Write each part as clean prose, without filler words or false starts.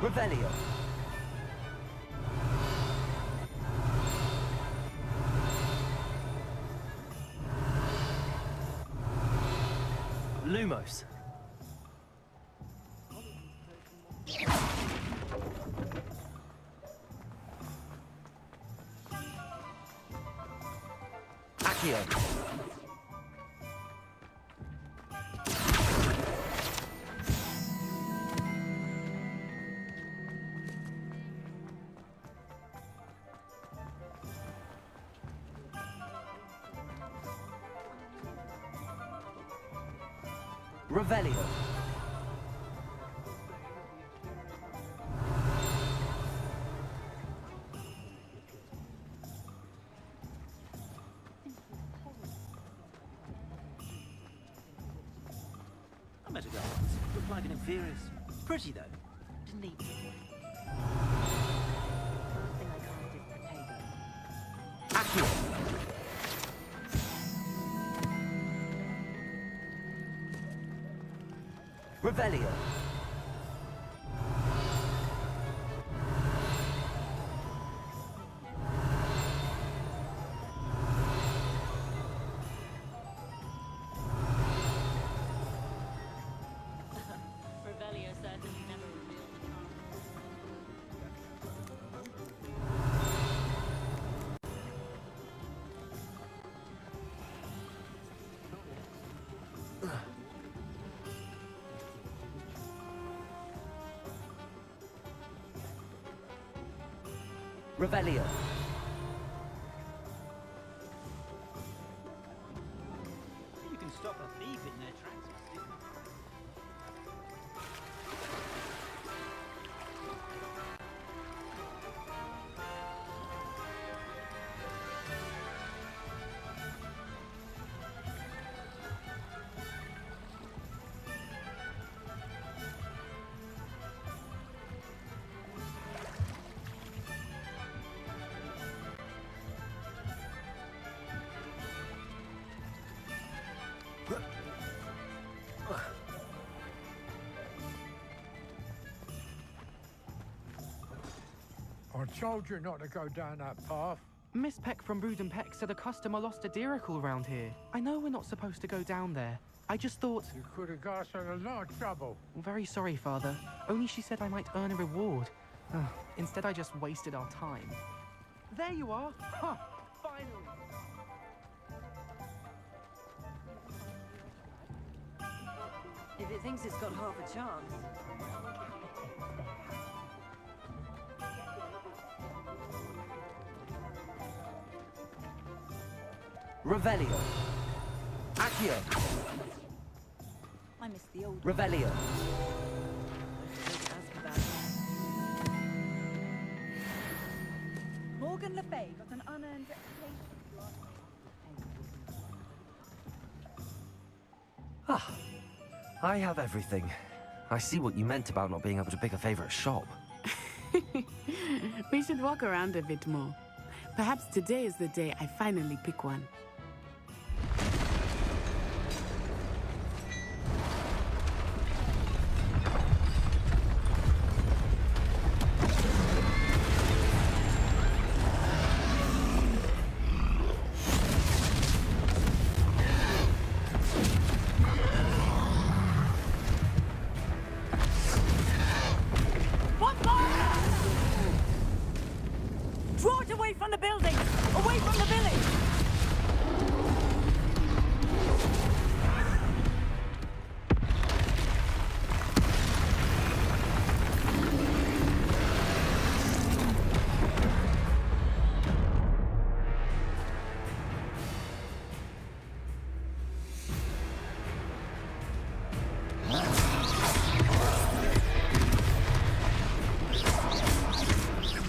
Revelio. Lumos. Accio. Revelio. I met a girl once. Looked like an inferior. Pretty though. Didn't eat. First thing I cast is potato. Accio. Revelio. Revelio certainly never revealed the charm. Revelio. You can stop a thief in their tracks. I told you not to go down that path. Miss Peck from Brood and Peck said a customer lost a deeracle around here. I know we're not supposed to go down there. I just thought... You could have got us in a lot of trouble. Very sorry, Father. Only she said I might earn a reward. Instead, I just wasted our time. There you are! Ha! Finally! If it thinks it's got half a chance. Revelio. Accio. I missed the old Revelio. Morgan Le Fay got an unearned reputation. Ah, I have everything. I see what you meant about not being able to pick a favorite shop. We should walk around a bit more. Perhaps today is the day I finally pick one. Draw it away from the building! Away from the village!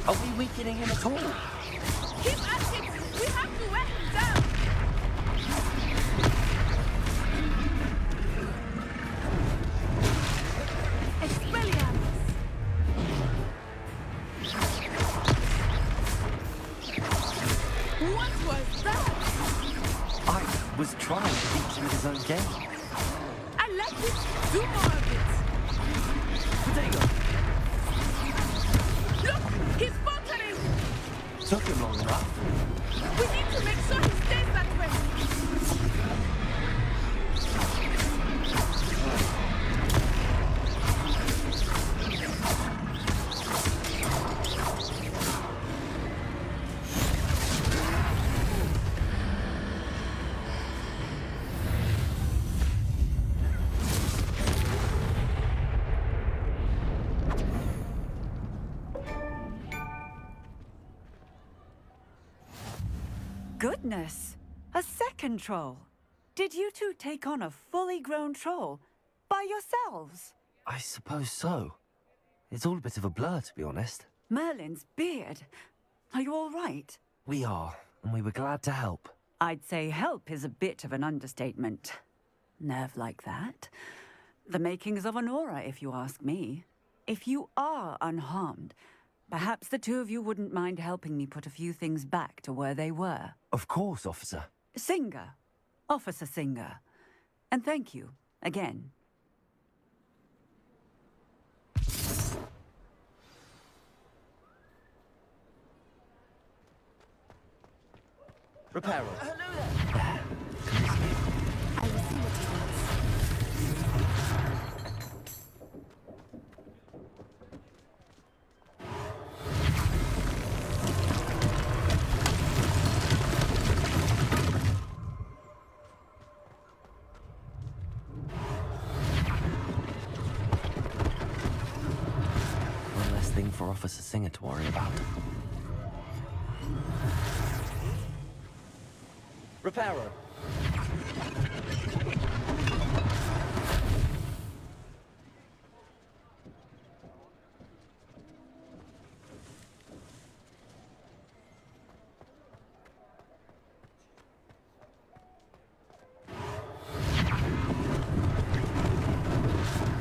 Are we weakening him at all? Keep at it! We have to wear him down! Expelliarmus! What was that? I was trying to beat him with his own game. I like it! Do more of it! Potato. goodness! A second troll. Did you two take on a fully grown troll by yourselves? I suppose so. It's all a bit of a blur, to be honest. Merlin's beard. Are you all right? We are, and we were glad to help. I'd say help is a bit of an understatement. Nerve like that. The makings of an aura, if you ask me. If you are unharmed, perhaps the two of you wouldn't mind helping me put a few things back to where they were. Of course, officer. Singer. Officer Singer. And thank you, again. Repairer. I will see what he wants. One less thing for Officer Singer to worry about. Repairer.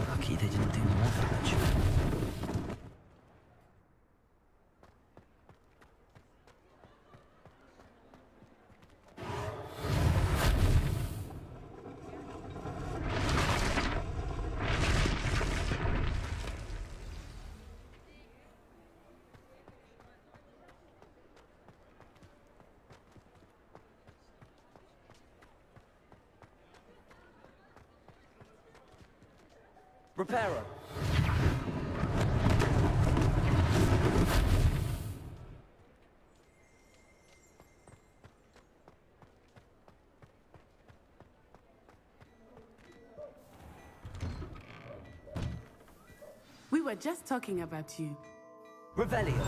Lucky they didn't do more damage. Repairer. We were just talking about you. Revelio.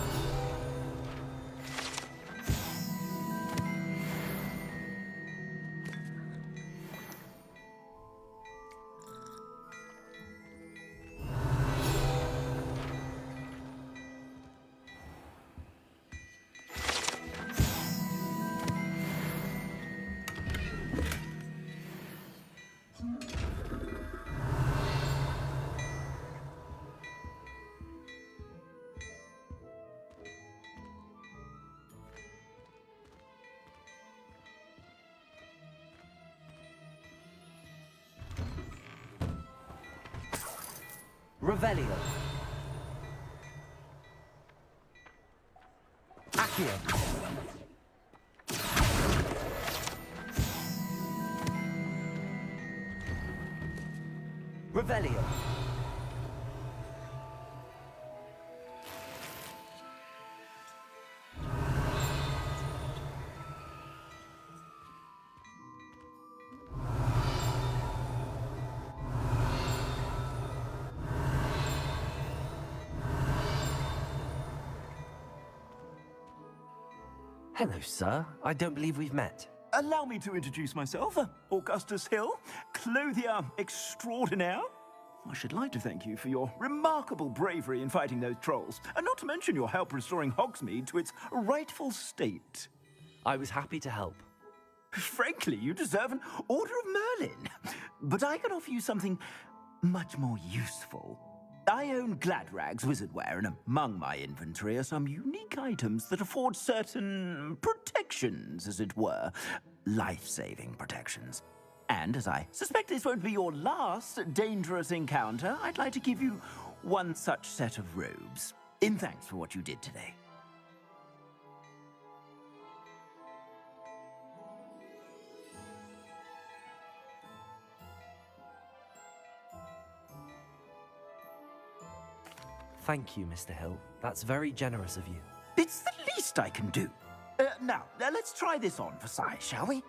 Revelio. Accio. Revelio. Hello, sir. I don't believe we've met. Allow me to introduce myself, Augustus Hill, clothier extraordinaire. I should like to thank you for your remarkable bravery in fighting those trolls, and not to mention your help restoring Hogsmeade to its rightful state. I was happy to help. Frankly, you deserve an Order of Merlin. But I can offer you something much more useful. I own Gladrag's wizardware, and among my inventory are some unique items that afford certain protections, as it were. Life-saving protections. And as I suspect this won't be your last dangerous encounter, I'd like to give you one such set of robes, in thanks for what you did today. Thank you, Mr. Hill. That's very generous of you. It's the least I can do. Now, let's try this on for size, shall we?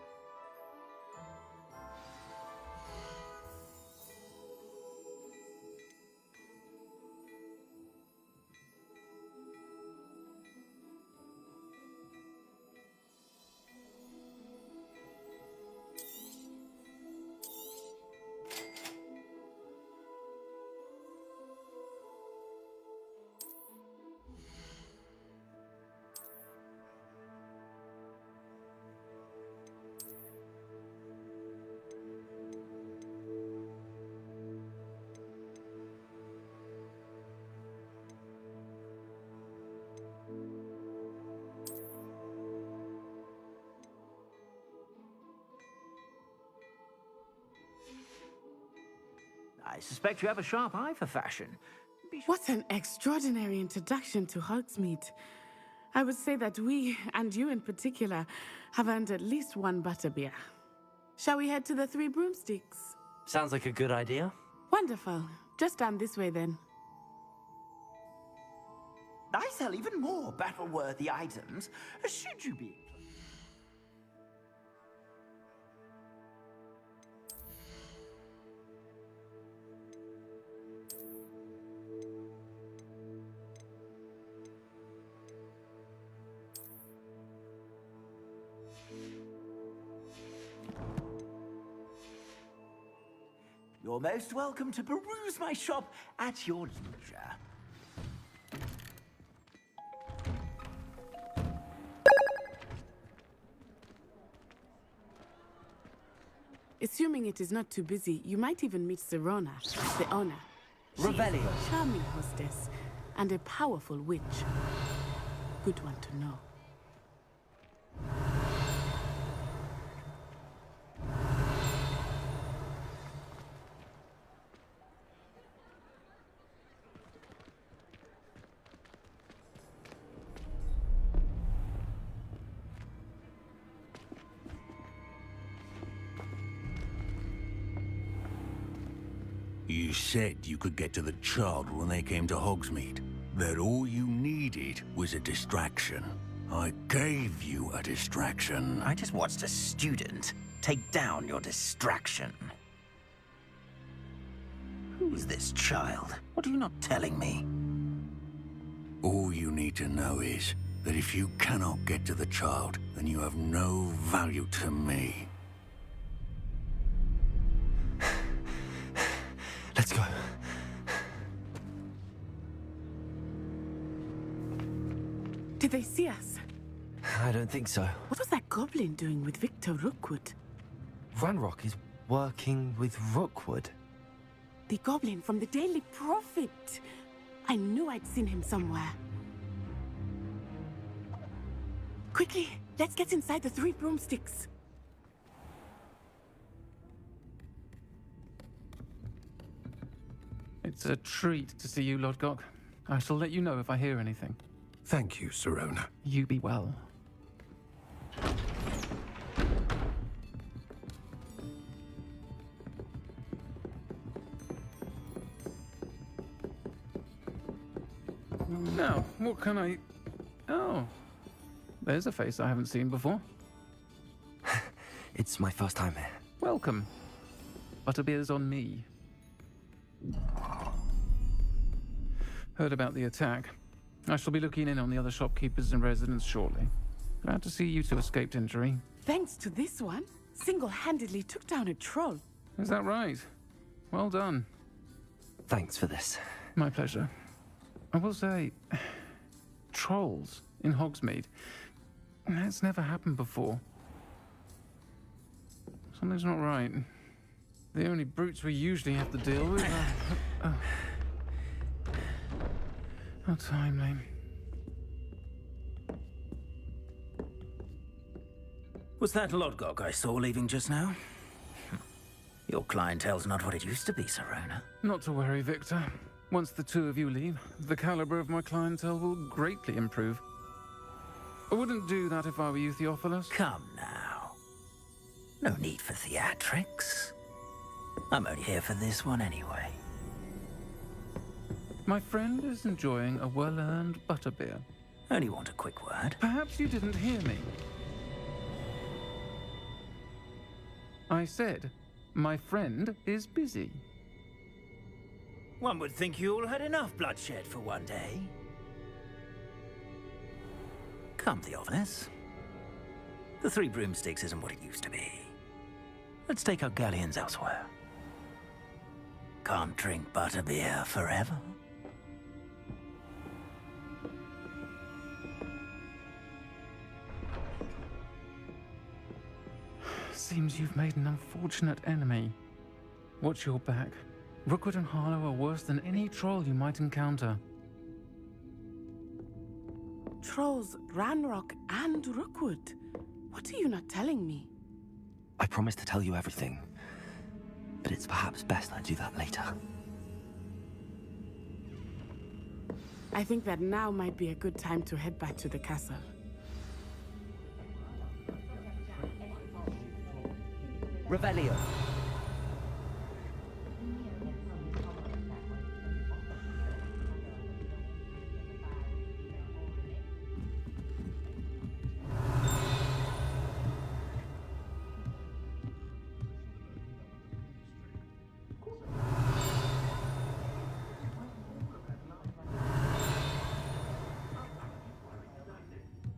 suspect you have a sharp eye for fashion. What an extraordinary introduction to Hogsmeade. I would say that we, and you in particular, have earned at least one butterbeer. Shall we head to the Three Broomsticks? Sounds like a good idea. Wonderful. Just down this way then. I sell even more battle-worthy items, should you be... You're most welcome to peruse my shop at your leisure. Assuming it is not too busy, you might even meet Serona, the owner. She is Revelio. a charming hostess and a powerful witch. Good one to know. You said you could get to the child when they came to Hogsmeade. That all you needed was a distraction. I gave you a distraction. I just watched a student take down your distraction. Who's this child? What are you not telling me? All you need to know is that if you cannot get to the child, then you have no value to me. Let's go. Did they see us? I don't think so. What was that goblin doing with Victor Rookwood? Ranrock is working with Rookwood. The goblin from the Daily Prophet. I knew I'd seen him somewhere. Quickly, let's get inside the Three Broomsticks. It's a treat to see you, Lodgok. I shall let you know if I hear anything. Thank you, Serona. You be well. Now, what can I... Oh, there's a face I haven't seen before. It's my first time here. Welcome. Butterbeer's on me. Heard about the attack. I shall be looking in on the other shopkeepers and residents shortly. Glad to see you two escaped injury. Thanks to this one, single-handedly took down a troll. Is that right? Well done. Thanks for this. My pleasure. I will say, trolls in Hogsmeade. That's never happened before. Something's not right. The only brutes we usually have to deal with are... How timely. Was that Lodgok I saw leaving just now? Your clientele's not what it used to be, Serona. Not to worry, Victor. Once the two of you leave, the caliber of my clientele will greatly improve. I wouldn't do that if I were you, Theophilus. Come now. No need for theatrics. I'm only here for this one anyway. My friend is enjoying a well-earned butterbeer. Only want a quick word. Perhaps you didn't hear me. I said, my friend is busy. One would think you all had enough bloodshed for one day. Come, Theophilus. The Three Broomsticks isn't what it used to be. Let's take our galleons elsewhere. Can't drink butterbeer forever. Seems you've made an unfortunate enemy. Watch your back. Rookwood and Harlow are worse than any troll you might encounter. Trolls, Ranrock, and Rookwood. What are you not telling me? I promise to tell you everything. but it's perhaps best I do that later. I think that now might be a good time to head back to the castle. Revelio.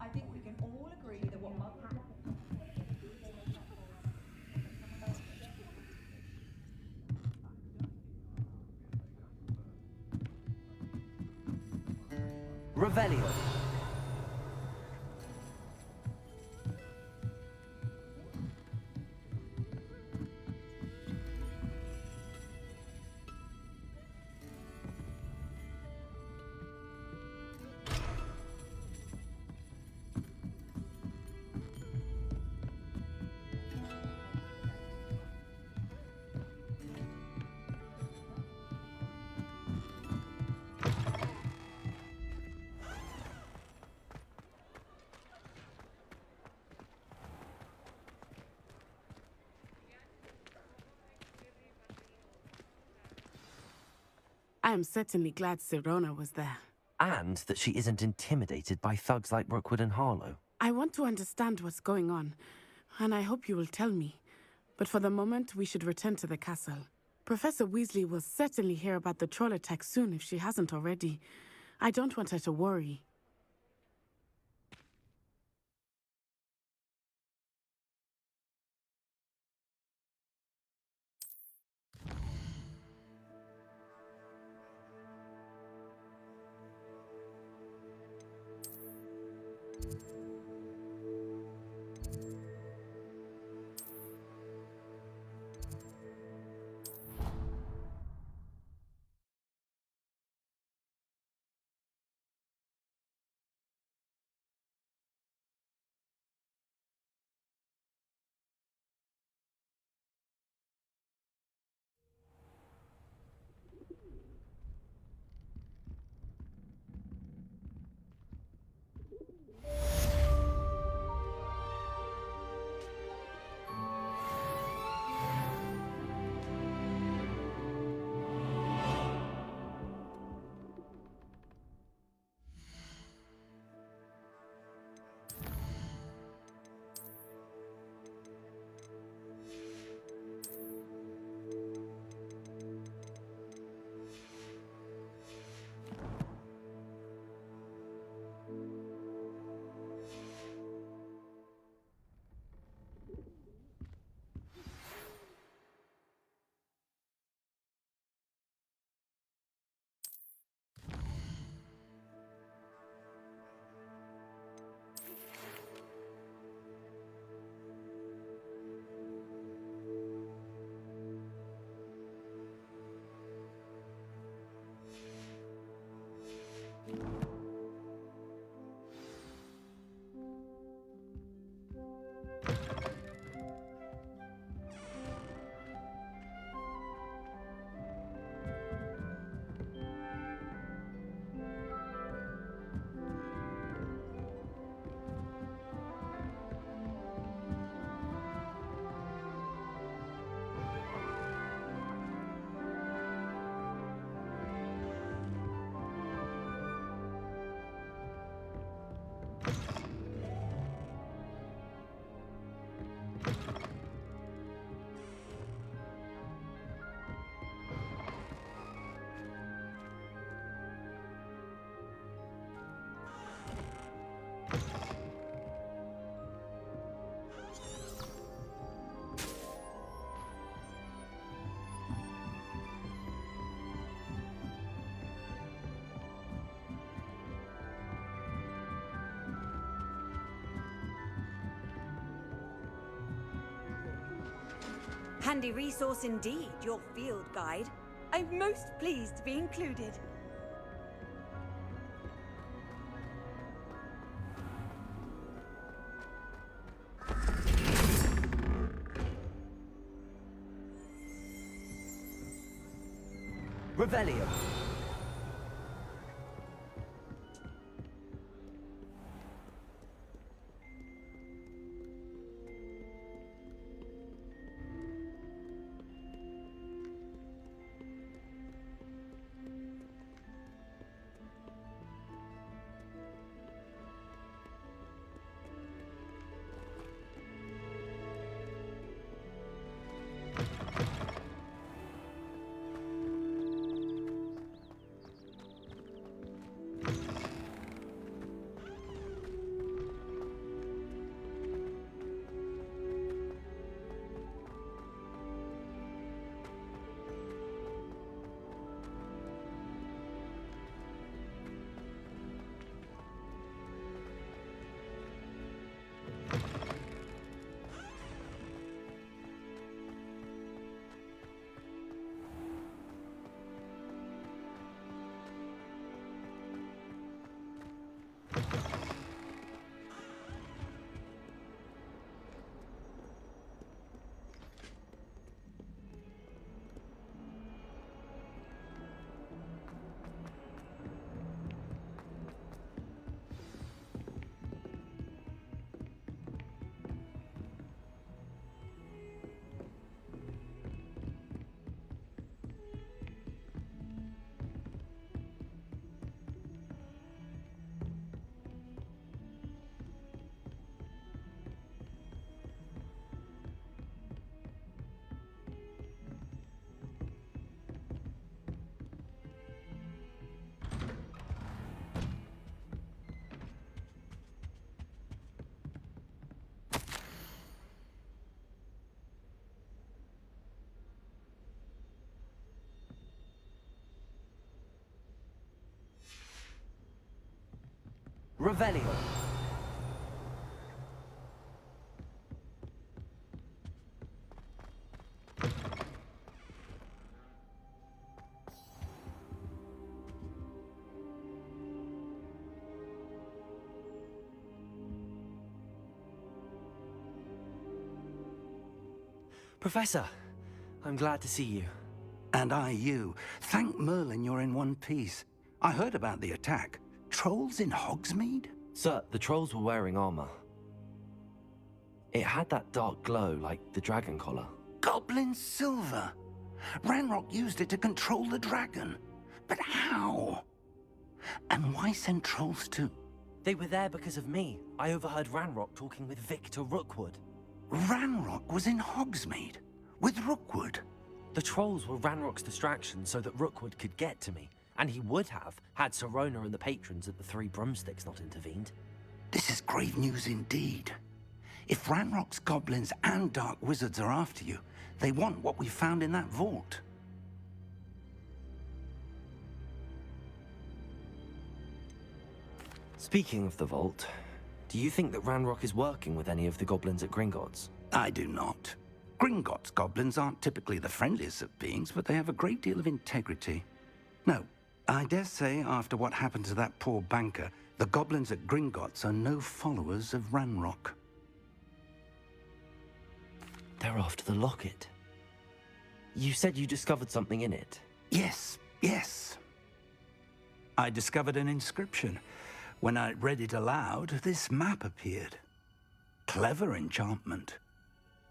I think we can all agree that what must happen. Revelio. I am certainly glad Sirona was there. And that she isn't intimidated by thugs like Rookwood and Harlow. I want to understand what's going on, and I hope you will tell me. But for the moment, we should return to the castle. Professor Weasley will certainly hear about the troll attack soon if she hasn't already. I don't want her to worry. Handy resource indeed, your field guide. I'm most pleased to be included. Revelio. Revelio. Professor, I'm glad to see you. And I you. Thank Merlin you're in one piece. I heard about the attack. Trolls in Hogsmeade? Sir, the trolls were wearing armor. It had that dark glow like the dragon collar. Goblin silver. Ranrock used it to control the dragon. But how? And why send trolls too? They were there because of me. I overheard Ranrock talking with Victor Rookwood. Ranrock was in Hogsmeade? With Rookwood? The trolls were Ranrock's distraction so that Rookwood could get to me. And he would have, had Sirona and the patrons at the Three Broomsticks not intervened. This is grave news indeed. If Ranrock's goblins and dark wizards are after you, they want what we found in that vault. Speaking of the vault, do you think that Ranrock is working with any of the goblins at Gringotts? I do not. Gringotts goblins aren't typically the friendliest of beings, but they have a great deal of integrity. No, I dare say after what happened to that poor banker, the goblins at Gringotts are no followers of Ranrock. They're after the locket. You said you discovered something in it. Yes, yes. I discovered an inscription. When I read it aloud, this map appeared. Clever enchantment.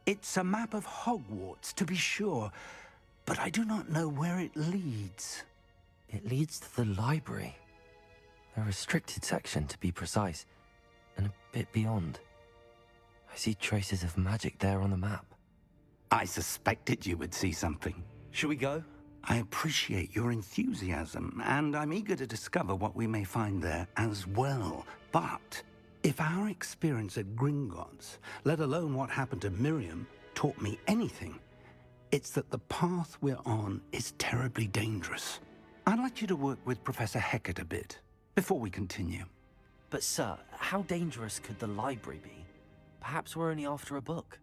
It's a map of Hogwarts, to be sure, but I do not know where it leads. It leads to the library. A restricted section, to be precise, and a bit beyond. I see traces of magic there on the map. I suspected you would see something. Shall we go? I appreciate your enthusiasm, and I'm eager to discover what we may find there as well. But if our experience at Gringotts, let alone what happened to Miriam, taught me anything, it's that the path we're on is terribly dangerous. I'd like you to work with Professor Hecat a bit, before we continue. But sir, how dangerous could the library be? Perhaps we're only after a book.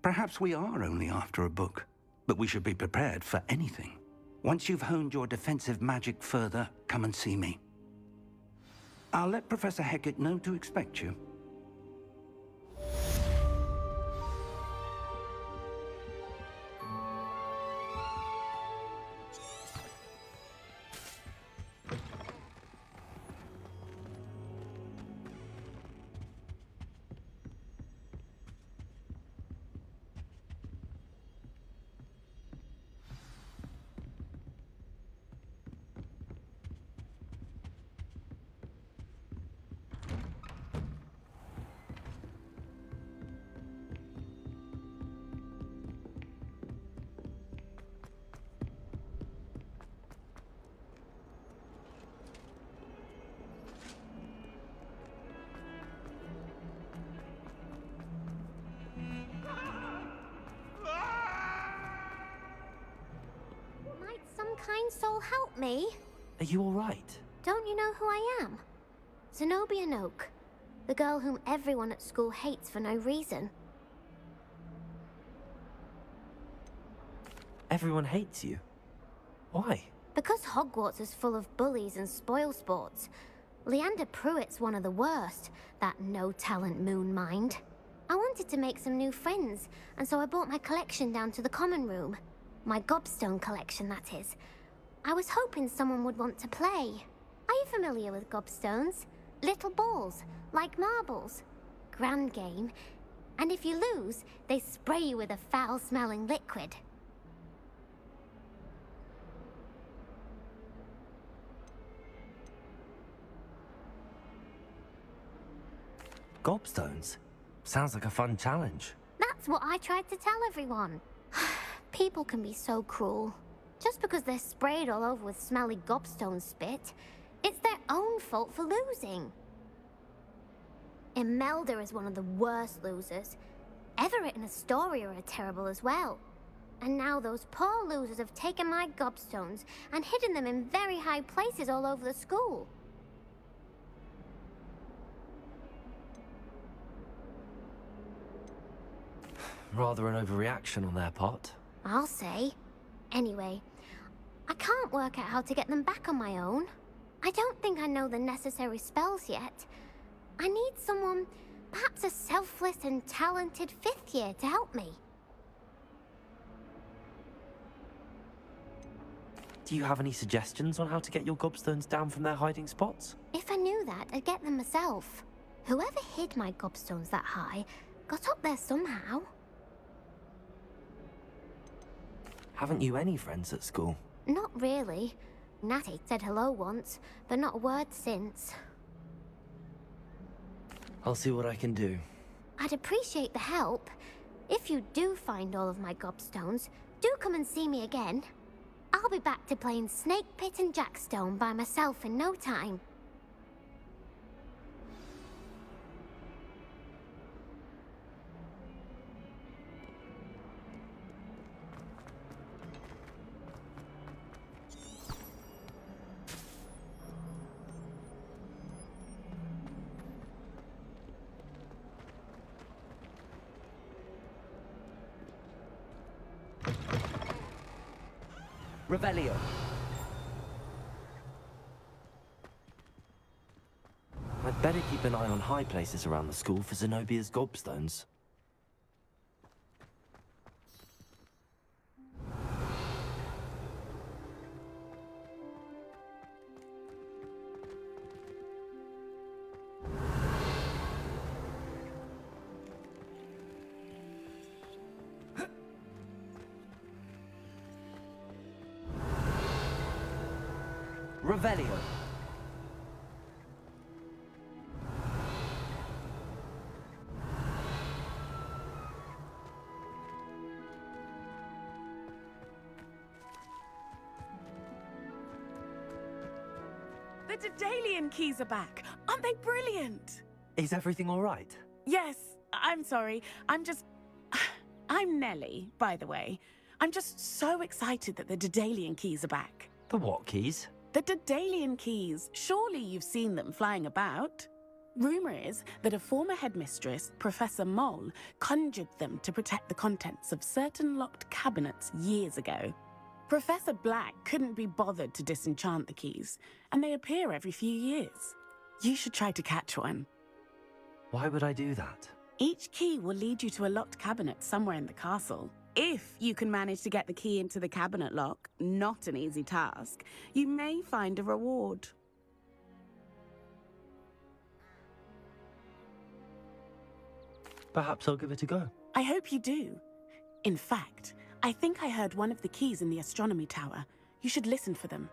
Perhaps we are only after a book, but we should be prepared for anything. Once you've honed your defensive magic further, come and see me. I'll let Professor Hecat know to expect you. kind soul help me? Are you all right? Don't you know who I am? Zenobia Noak, the girl whom everyone at school hates for no reason. Everyone hates you. Why? Because Hogwarts is full of bullies and spoilsports. Leander Pruitt's one of the worst, that no-talent moon mind. I wanted to make some new friends, and so I brought my collection down to the common room. My gobstone collection, that is. I was hoping someone would want to play. Are you familiar with gobstones? Little balls, like marbles. Grand game. And if you lose, they spray you with a foul-smelling liquid. Gobstones? Sounds like a fun challenge. That's what I tried to tell everyone. People can be so cruel. Just because they're sprayed all over with smelly gobstone spit, it's their own fault for losing. Imelda is one of the worst losers. Everett and Astoria are terrible as well. And now those poor losers have taken my gobstones and hidden them in very high places all over the school. Rather an overreaction on their part. I'll say. Anyway, I can't work out how to get them back on my own. I don't think I know the necessary spells yet. I need someone, perhaps a selfless and talented 5th year to help me. Do you have any suggestions on how to get your gobstones down from their hiding spots? If I knew that, I'd get them myself. Whoever hid my gobstones that high got up there somehow. Haven't you any friends at school? Not really. Natty said hello once, but not a word since. I'll see what I can do. I'd appreciate the help. If you do find all of my gobstones, do come and see me again. I'll be back to playing Snake Pit and Jackstone by myself in no time. Revelio. I'd better keep an eye on high places around the school for Zenobia's gobstones. Revelio. The Daedalian keys are back. Aren't they brilliant? Is everything all right? Yes, I'm sorry. I'm Nellie, by the way. I'm just so excited that the Daedalian keys are back. The what keys? The Daedalian keys. Surely you've seen them flying about. Rumor is that a former headmistress, Professor Mole, conjured them to protect the contents of certain locked cabinets years ago. Professor Black couldn't be bothered to disenchant the keys, and they appear every few years. You should try to catch one. Why would I do that? Each key will lead you to a locked cabinet somewhere in the castle. If you can manage to get the key into the cabinet lock, not an easy task, you may find a reward. Perhaps I'll give it a go. I hope you do. In fact, I think I heard one of the keys in the astronomy tower. You should listen for them.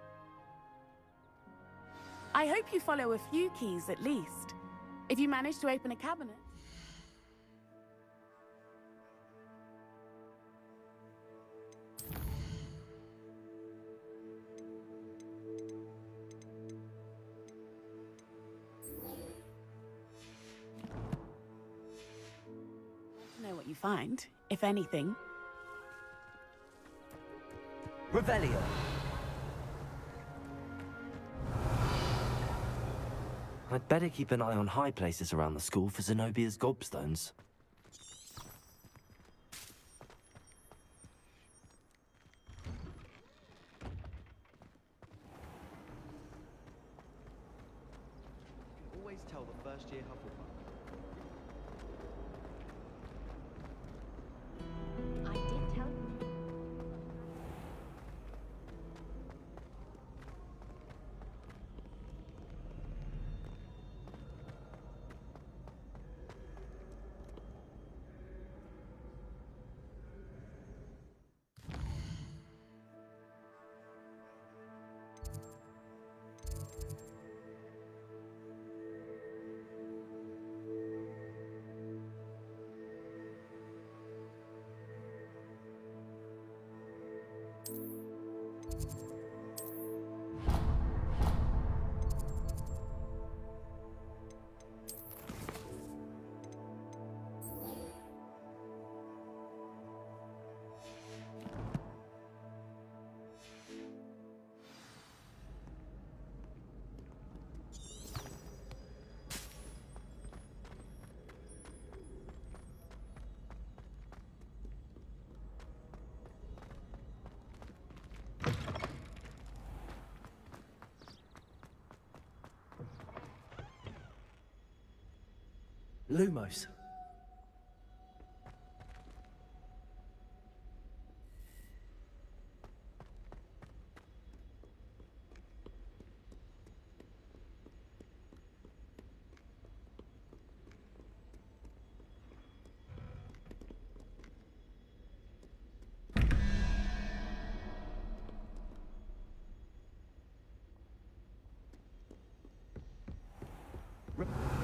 I hope you follow a few keys at least. If you manage to open a cabinet... know what you find, if anything. Revelio. I'd better keep an eye on high places around the school for Zenobia's gobstones. Always tell the first year Hufflepuff. I did tell you. Lumos.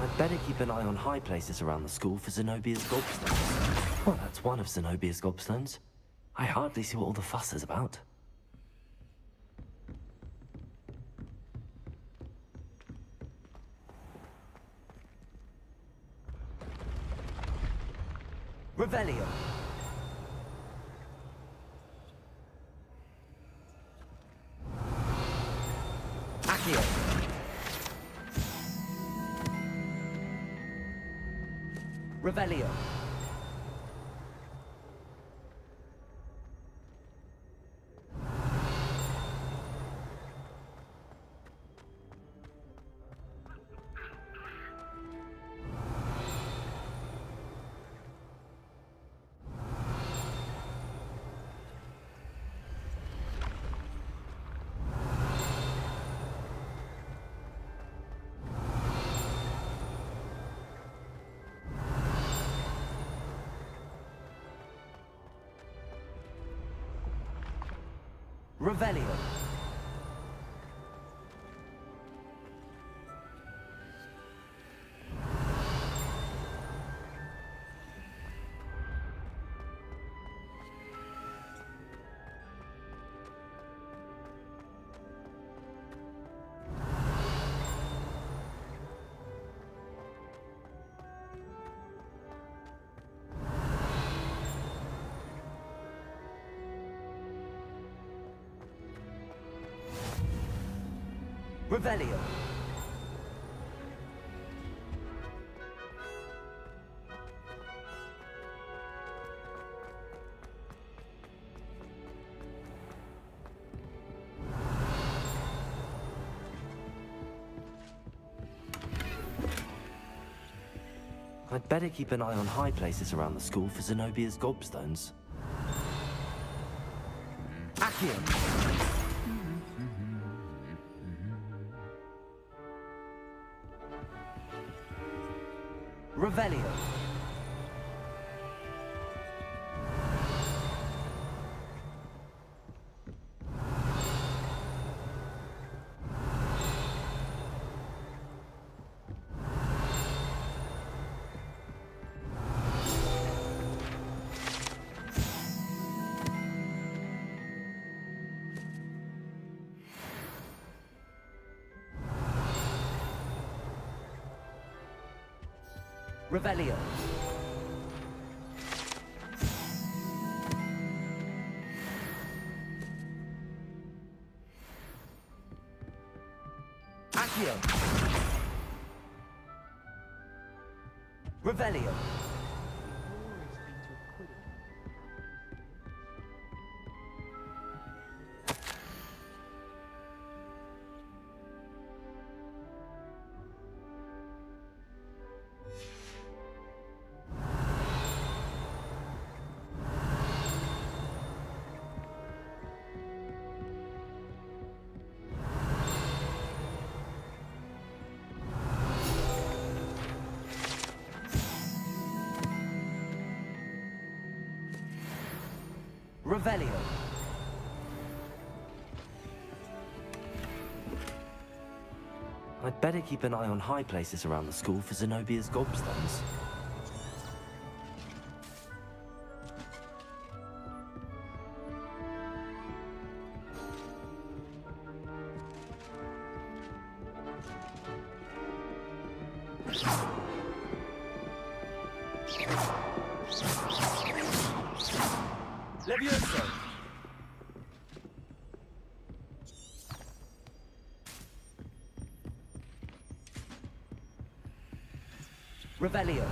I'd better keep an eye on high places around the school for Zenobia's gobstones. Well, that's one of Zenobia's gobstones. I hardly see what all the fuss is about. Revelio. Accio. Revelio. Revelio. Revelio. I'd better keep an eye on high places around the school for Zenobia's gobstones. Accio. Revelio. Revelio. Accio. Revelio. Revelio. I'd better keep an eye on high places around the school for Zenobia's gobstones. Levioso! Revelio.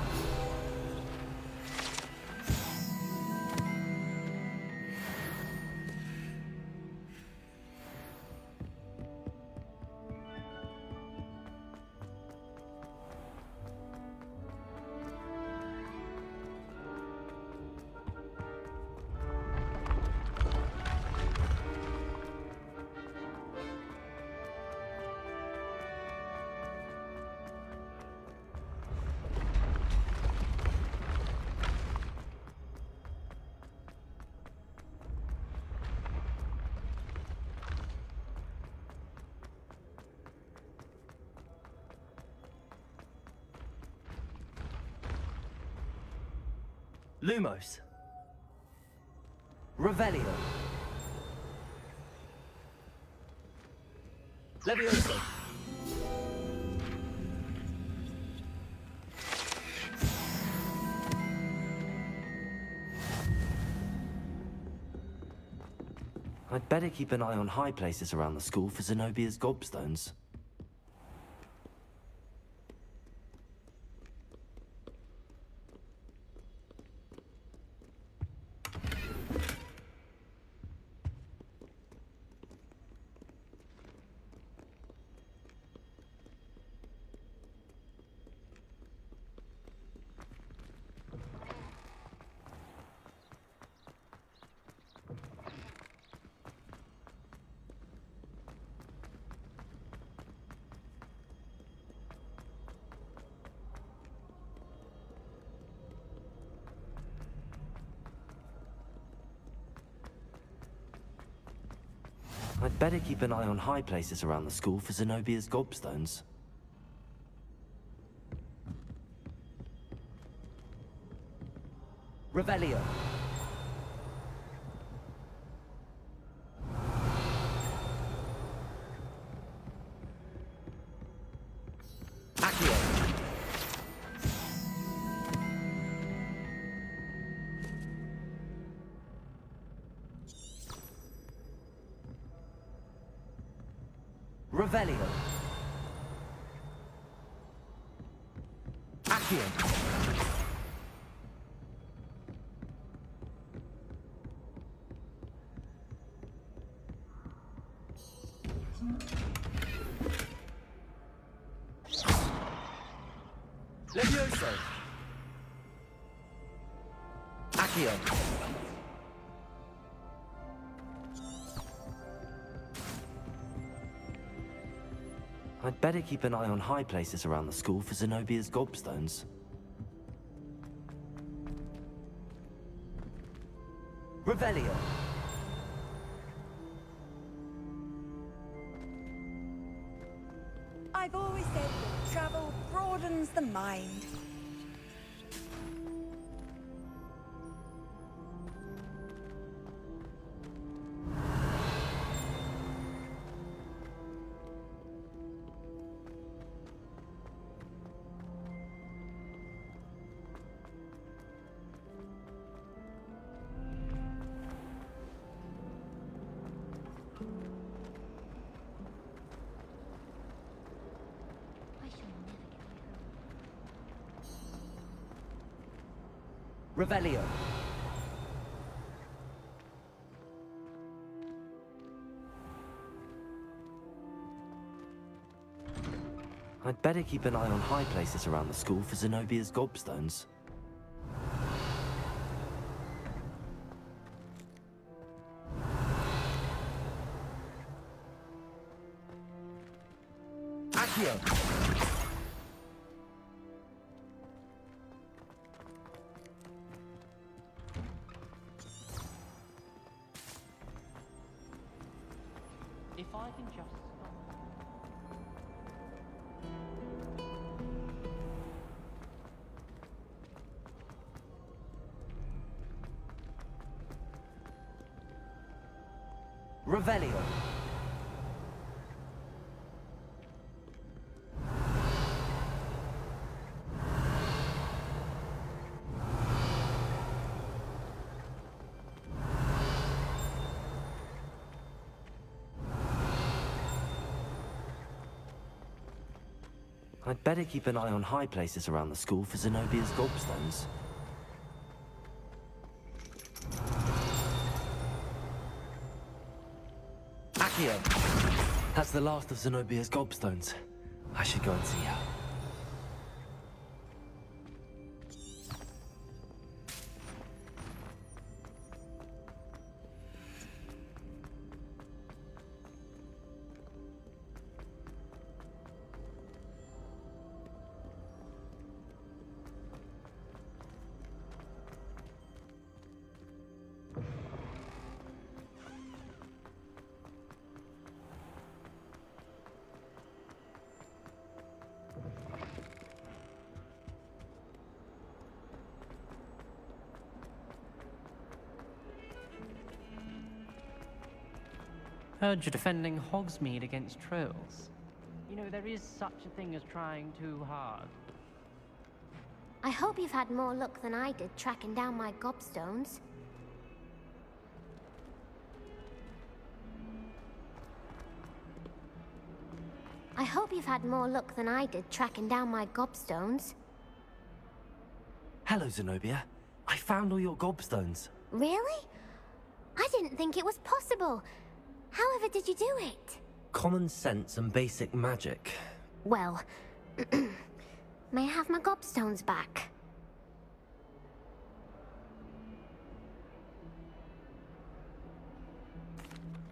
Lumos. Revelio. Levioso. I'd better keep an eye on high places around the school for Zenobia's gobstones. I'd better keep an eye on high places around the school for Zenobia's gobstones. Revelio. Accio. Revelio. Accio. Levioso. Accio. I'd better keep an eye on high places around the school for Zenobia's gobstones. Revelio. I've always said that travel broadens the mind. Revelio. I'd better keep an eye on high places around the school for Zenobia's gobstones. Accio! If I can just... Revelio. I'd better keep an eye on high places around the school for Zenobia's gobstones. Accio! That's the last of Zenobia's gobstones. I should go and see her. Heard you're defending Hogsmeade against trolls. You know, there is such a thing as trying too hard. I hope you've had more luck than I did tracking down my gobstones. I hope you've had more luck than I did tracking down my gobstones. Hello, Zenobia. I found all your gobstones. Really? I didn't think it was possible. However did you do it? Common sense and basic magic. Well, may I have my gobstones back?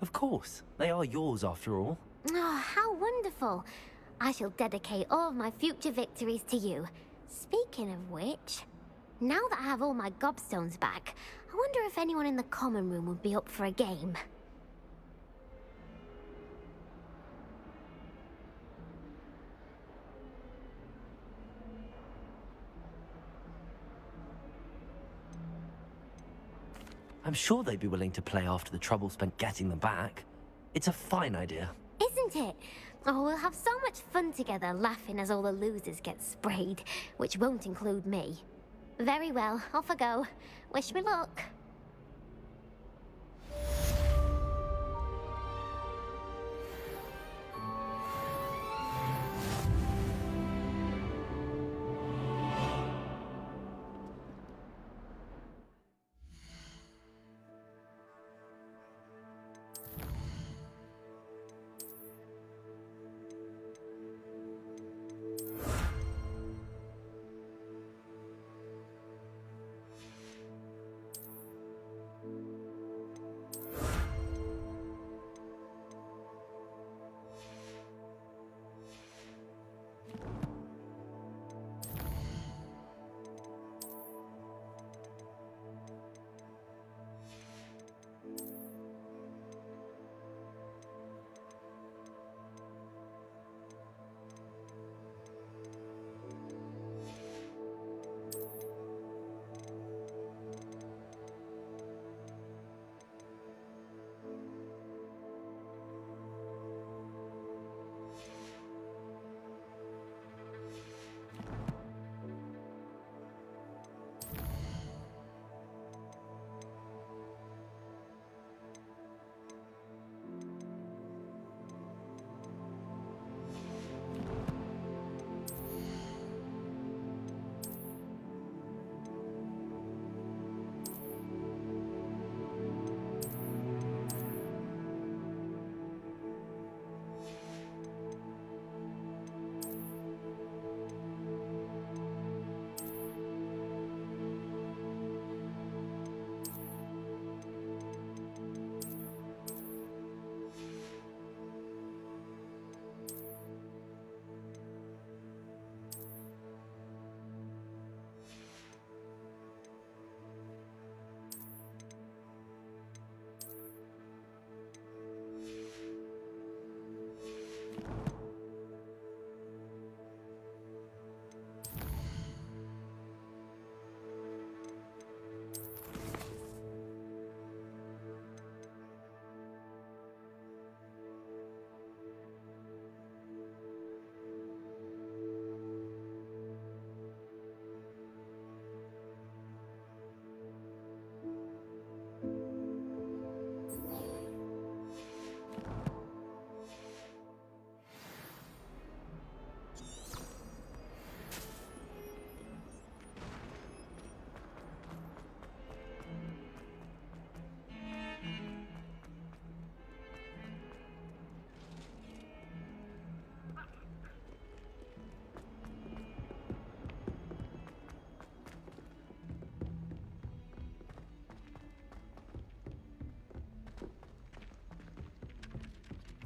Of course. They are yours after all. Oh, how wonderful. I shall dedicate all of my future victories to you. Speaking of which, now that I have all my gobstones back, I wonder if anyone in the common room would be up for a game. I'm sure they'd be willing to play after the trouble spent getting them back. It's a fine idea. Isn't it? Oh, we'll have so much fun together, laughing as all the losers get sprayed, which won't include me. Very well, off I go. Wish me luck.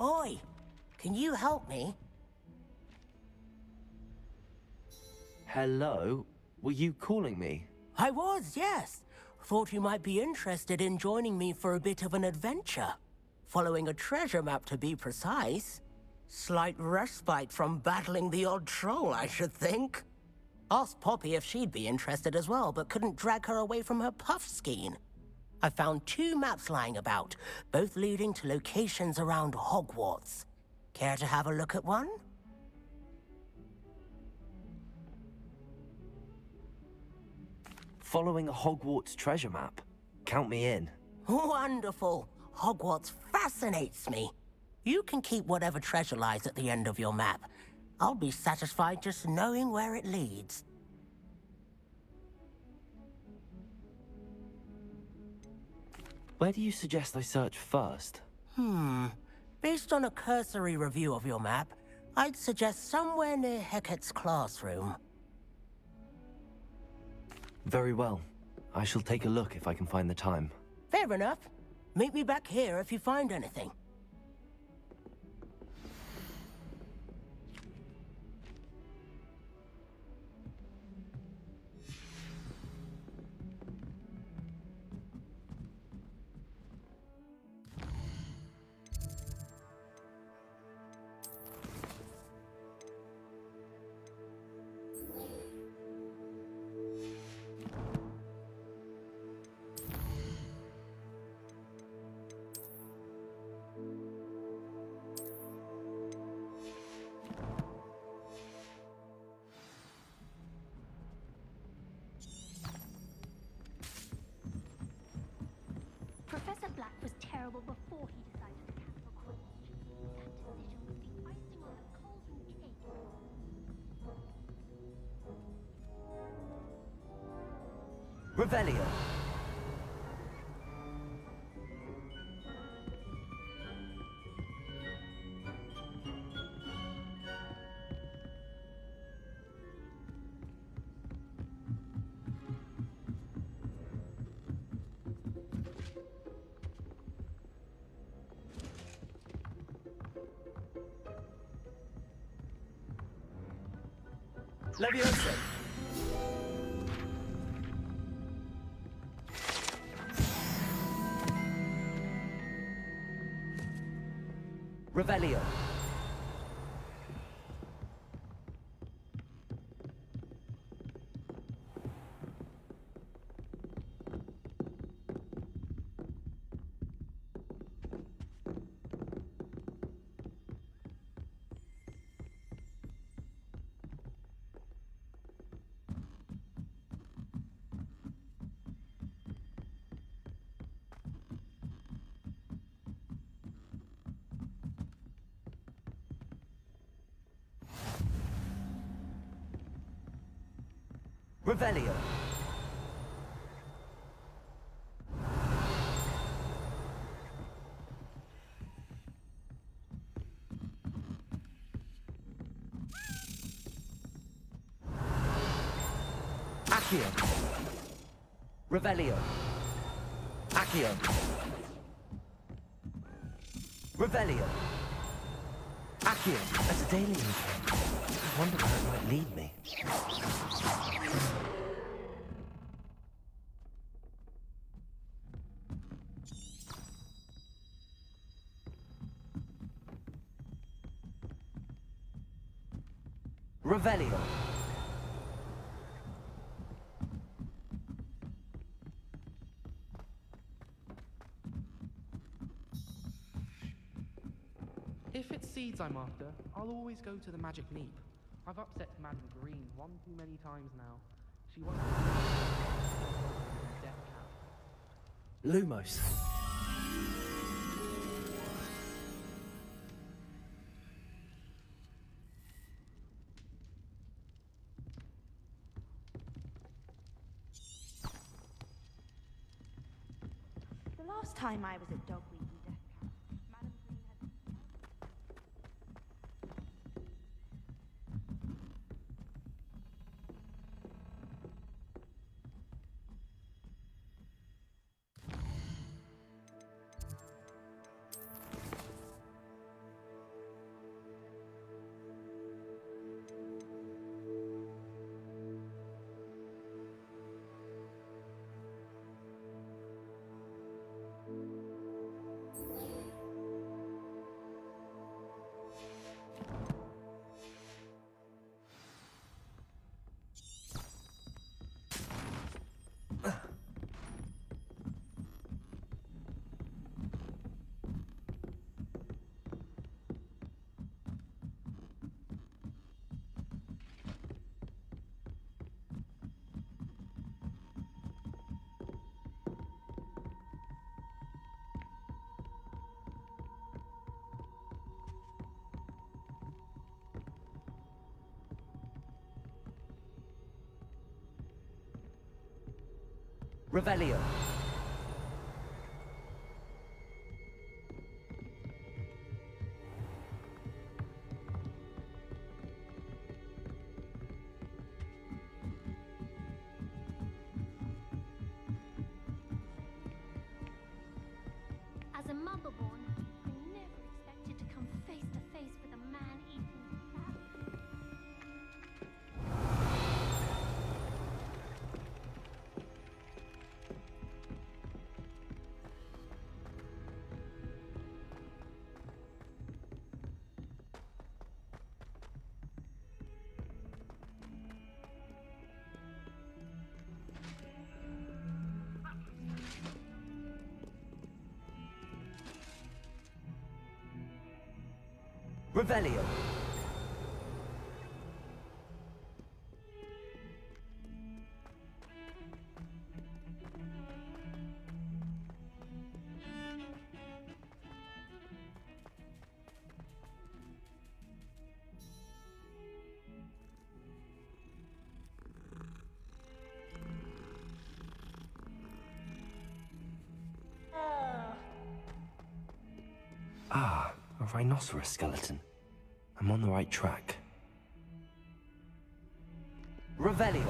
Oi, can you help me? Hello? Were you calling me? I was, yes. Thought you might be interested in joining me for a bit of an adventure. Following a treasure map, to be precise. Slight respite from battling the odd troll, I should think. Asked Poppy if she'd be interested as well, but couldn't drag her away from her puff skein. I found 2 maps lying about, both leading to locations around Hogwarts. Care to have a look at one? Following a Hogwarts treasure map? Count me in. Wonderful. Hogwarts fascinates me. You can keep whatever treasure lies at the end of your map. I'll be satisfied just knowing where it leads. Where do you suggest I search first? Based on a cursory review of your map, I'd suggest somewhere near Hecat's classroom. Very well. I shall take a look if I can find the time. Fair enough. Meet me back here if you find anything. Professor Black was terrible before he decided to cancel Quidditch. That decision was the icing on the cauldron cake. Revelio. Leviosa. Revelio. Revelio. Accio. Revelio. Accio. Revelio. Accio. As a daily intern. I wonder where it might lead me. Revelio. If it's seeds I'm after, I'll always go to the Magic Neep. I've upset Madam Green one too many times now. She won't death cap. Lumos. The last time I was at Dogweed and Death Camp, Madam Green had... Revelio. As a motherborn, I never expected to come face to face with a man-eating cat. Revelio. Ah, a rhinoceros skeleton. I'm on the right track. Revelio.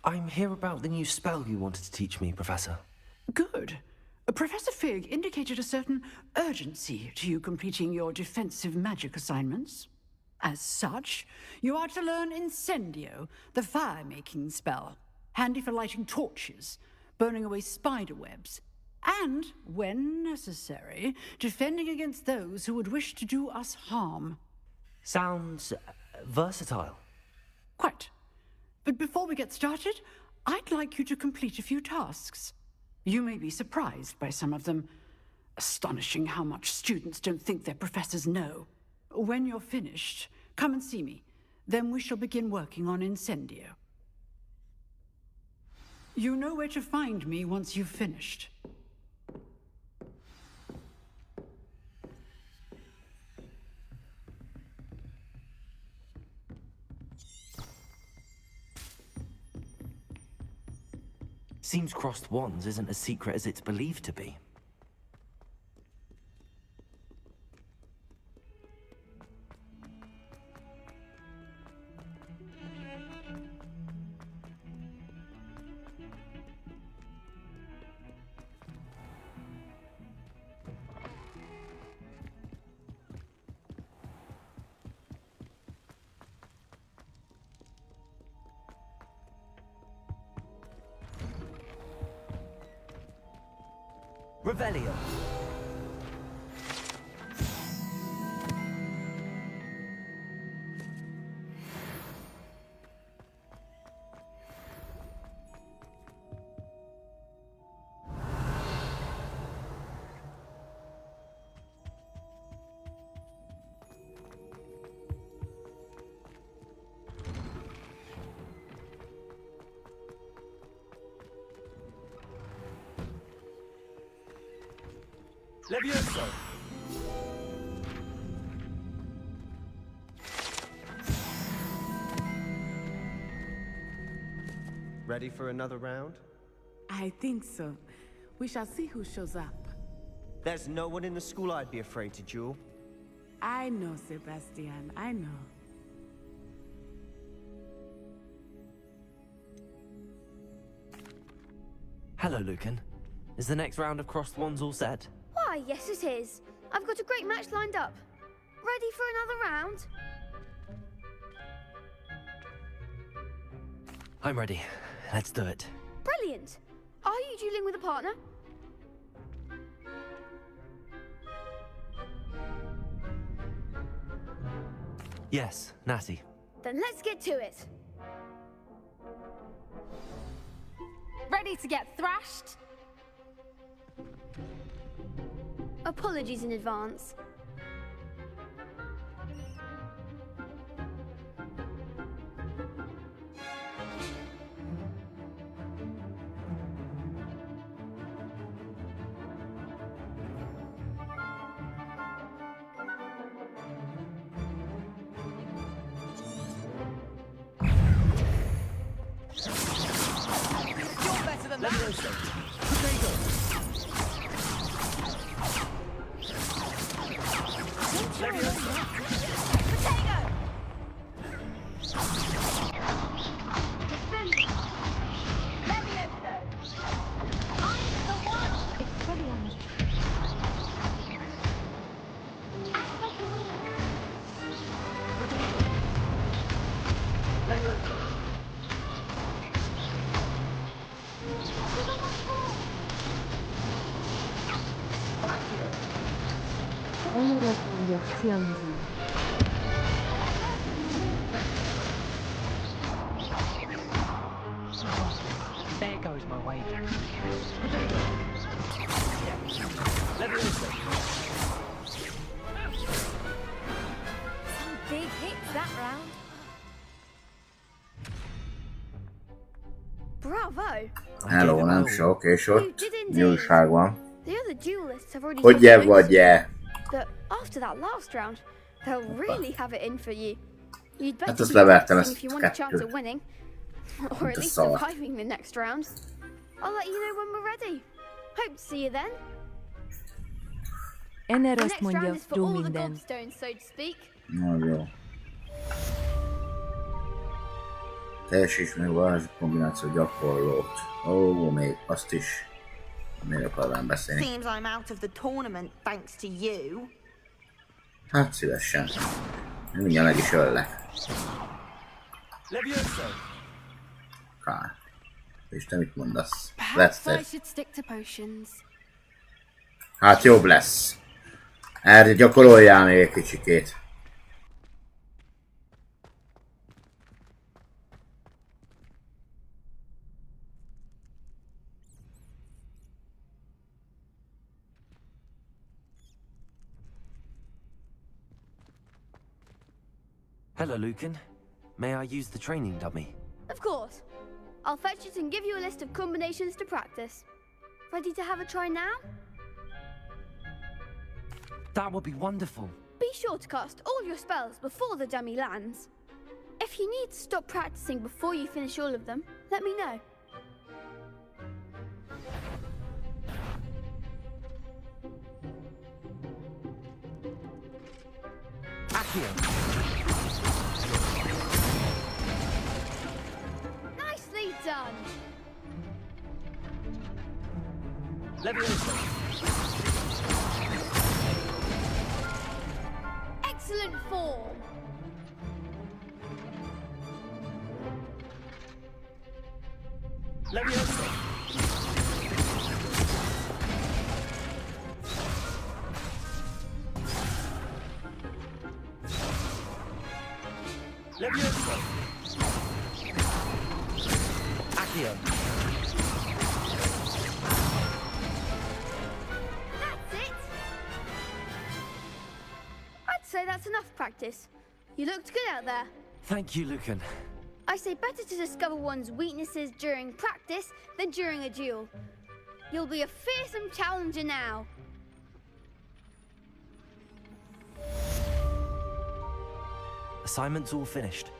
I'm here about the new spell you wanted to teach me, Professor. Good. Professor Fig indicated a certain urgency to you completing your defensive magic assignments. As such, you are to learn Incendio, the fire-making spell, handy for lighting torches, burning away spider webs, and, when necessary, defending against those who would wish to do us harm. Sounds versatile. Quite. But before we get started, I'd like you to complete a few tasks. You may be surprised by some of them. Astonishing how much students don't think their professors know. When you're finished, come and see me. Then we shall begin working on Incendio. You know where to find me once you've finished. Seems crossed wands isn't as secret as it's believed to be. Revelio. Levioso! Ready for another round? I think so. We shall see who shows up. There's no one in the school I'd be afraid to duel. I know, Sebastian. I know. Hello, Lucan. Is the next round of crossed wands all set? Why, yes it is. I've got a great match lined up. Ready for another round? I'm ready. Let's do it. Brilliant. Are you dueling with a partner? Yes, Natty. Then let's get to it. Ready to get thrashed? Apologies in advance. You're better than that. There goes my weight. Some big hits that round. Bravo! Hello, nem sok, és You ott did mi indeed. újság van? The other duelists have already Hogy taken notes, vagy-e? but after that last round, they'll really have it in for you. You'd better Hát azt be levertem practicing if ezt you want a chance kettőt. of winning, or at a least szar. surviving the next round. I'll let you know when we're ready. Hope to see you then. Enne The azt next mondja, round is for jó all the minden. gobstones, so to speak. Nagyon jó. Teljesíts meg varázs kombináció gyakorlót. Ó, még azt is. Még akarnám beszélni. Seems I'm out of the tournament thanks to you. Hát szívesen. Mindjárt meg is öllek. Kár. És te mit mondasz? Lesz I egy. should stick to potions. Hát jobb lesz. Erre gyakoroljál még egy kicsikét. Hello, Lucan. May I use the training dummy? Of course. I'll fetch it and give you a list of combinations to practice. Ready to have a try now? That would be wonderful. Be sure to cast all your spells before the dummy lands. If you need to stop practicing before you finish all of them, let me know. Accio. Nicely done! Excellent form! Accio. That's it! I'd say that's enough practice. You looked good out there. Thank you, Lucan. I say better to discover one's weaknesses during practice than during a duel. You'll be a fearsome challenger now. Assignment's all finished.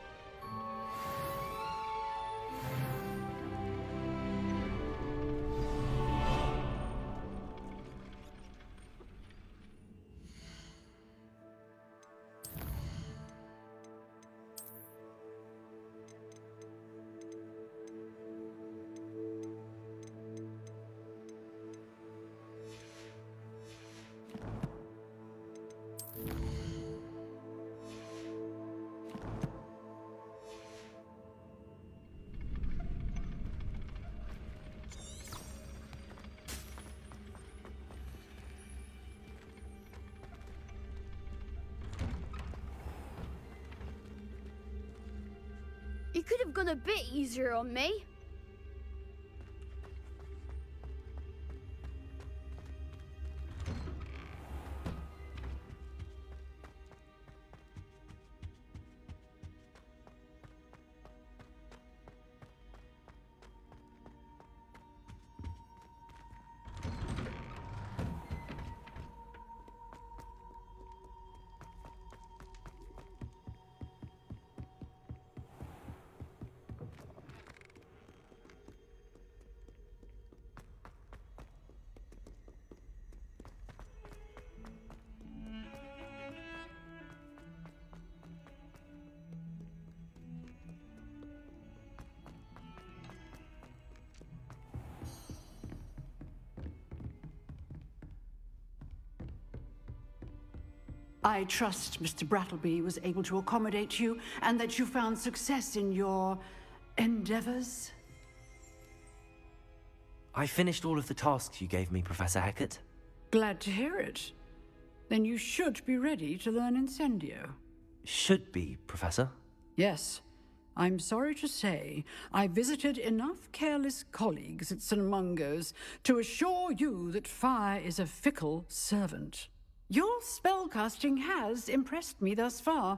You could have gone a bit easier on me. I trust Mr. Brattleby was able to accommodate you and that you found success in your endeavors. I finished all of the tasks you gave me, Professor Hecat. Glad to hear it. Then you should be ready to learn Incendio. Should be, Professor. Yes. I'm sorry to say, I visited enough careless colleagues at St. Mungo's to assure you that fire is a fickle servant. Your spellcasting has impressed me thus far,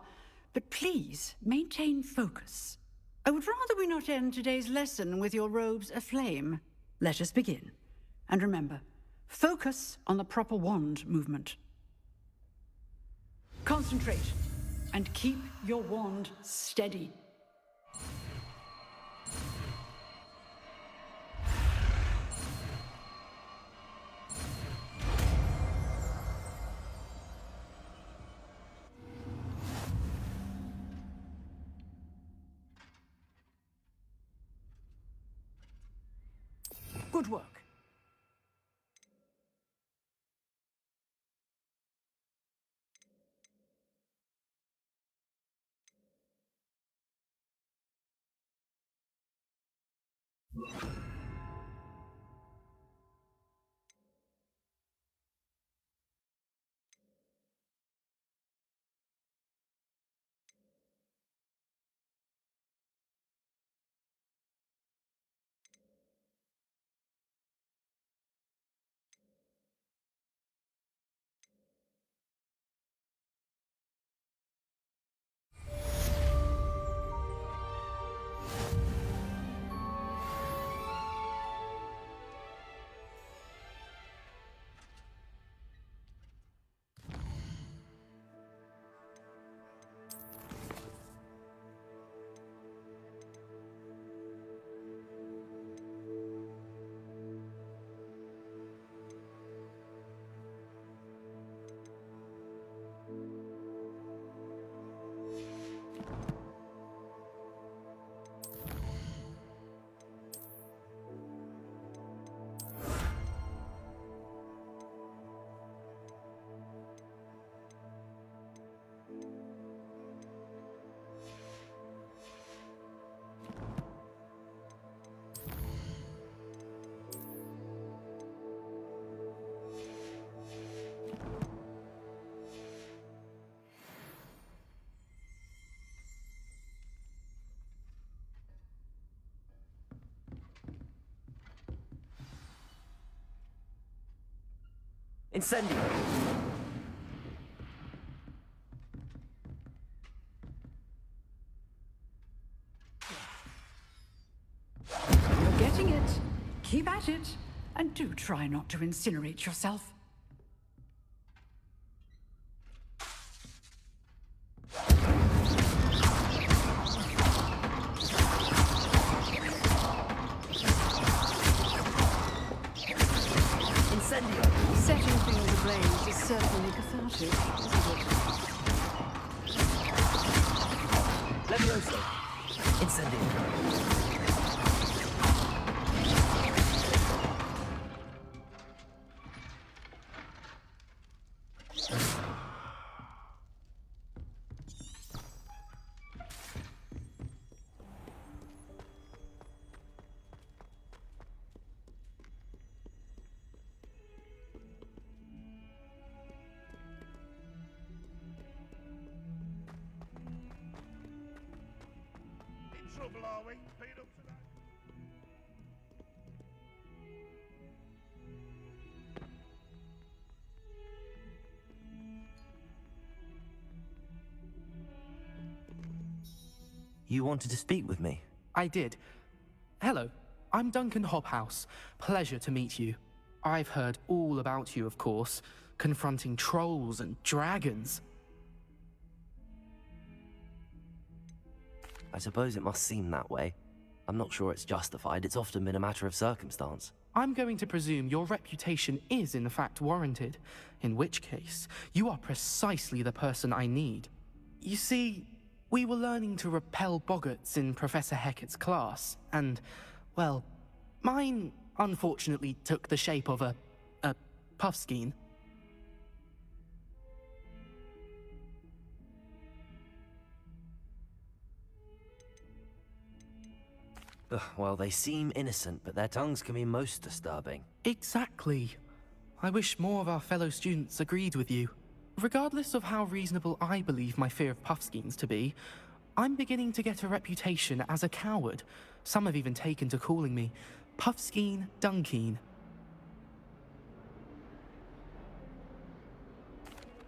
but please maintain focus. I would rather we not end today's lesson with your robes aflame. Let us begin. And remember, focus on the proper wand movement. Concentrate, and keep your wand steady. Good work. Incendio! You're getting it. Keep at it. And do try not to incinerate yourself. Setting things ablaze is certainly cathartic, isn't it? Levioso! Incendio! trouble, are we? Being up to that? You wanted to speak with me? I did. Hello, I'm Duncan Hobhouse. Pleasure to meet you. I've heard all about you, of course, confronting trolls and dragons. I suppose it must seem that way. I'm not sure it's justified. It's often been a matter of circumstance. I'm going to presume your reputation is in fact warranted, in which case, you are precisely the person I need. You see, we were learning to repel boggarts in Professor Hecat's class, and, well, mine unfortunately took the shape of a puffskein. Well, they seem innocent, but their tongues can be most disturbing. Exactly. I wish more of our fellow students agreed with you. Regardless of how reasonable I believe my fear of puffskeins to be, I'm beginning to get a reputation as a coward. Some have even taken to calling me Puffskeen Dunkeen.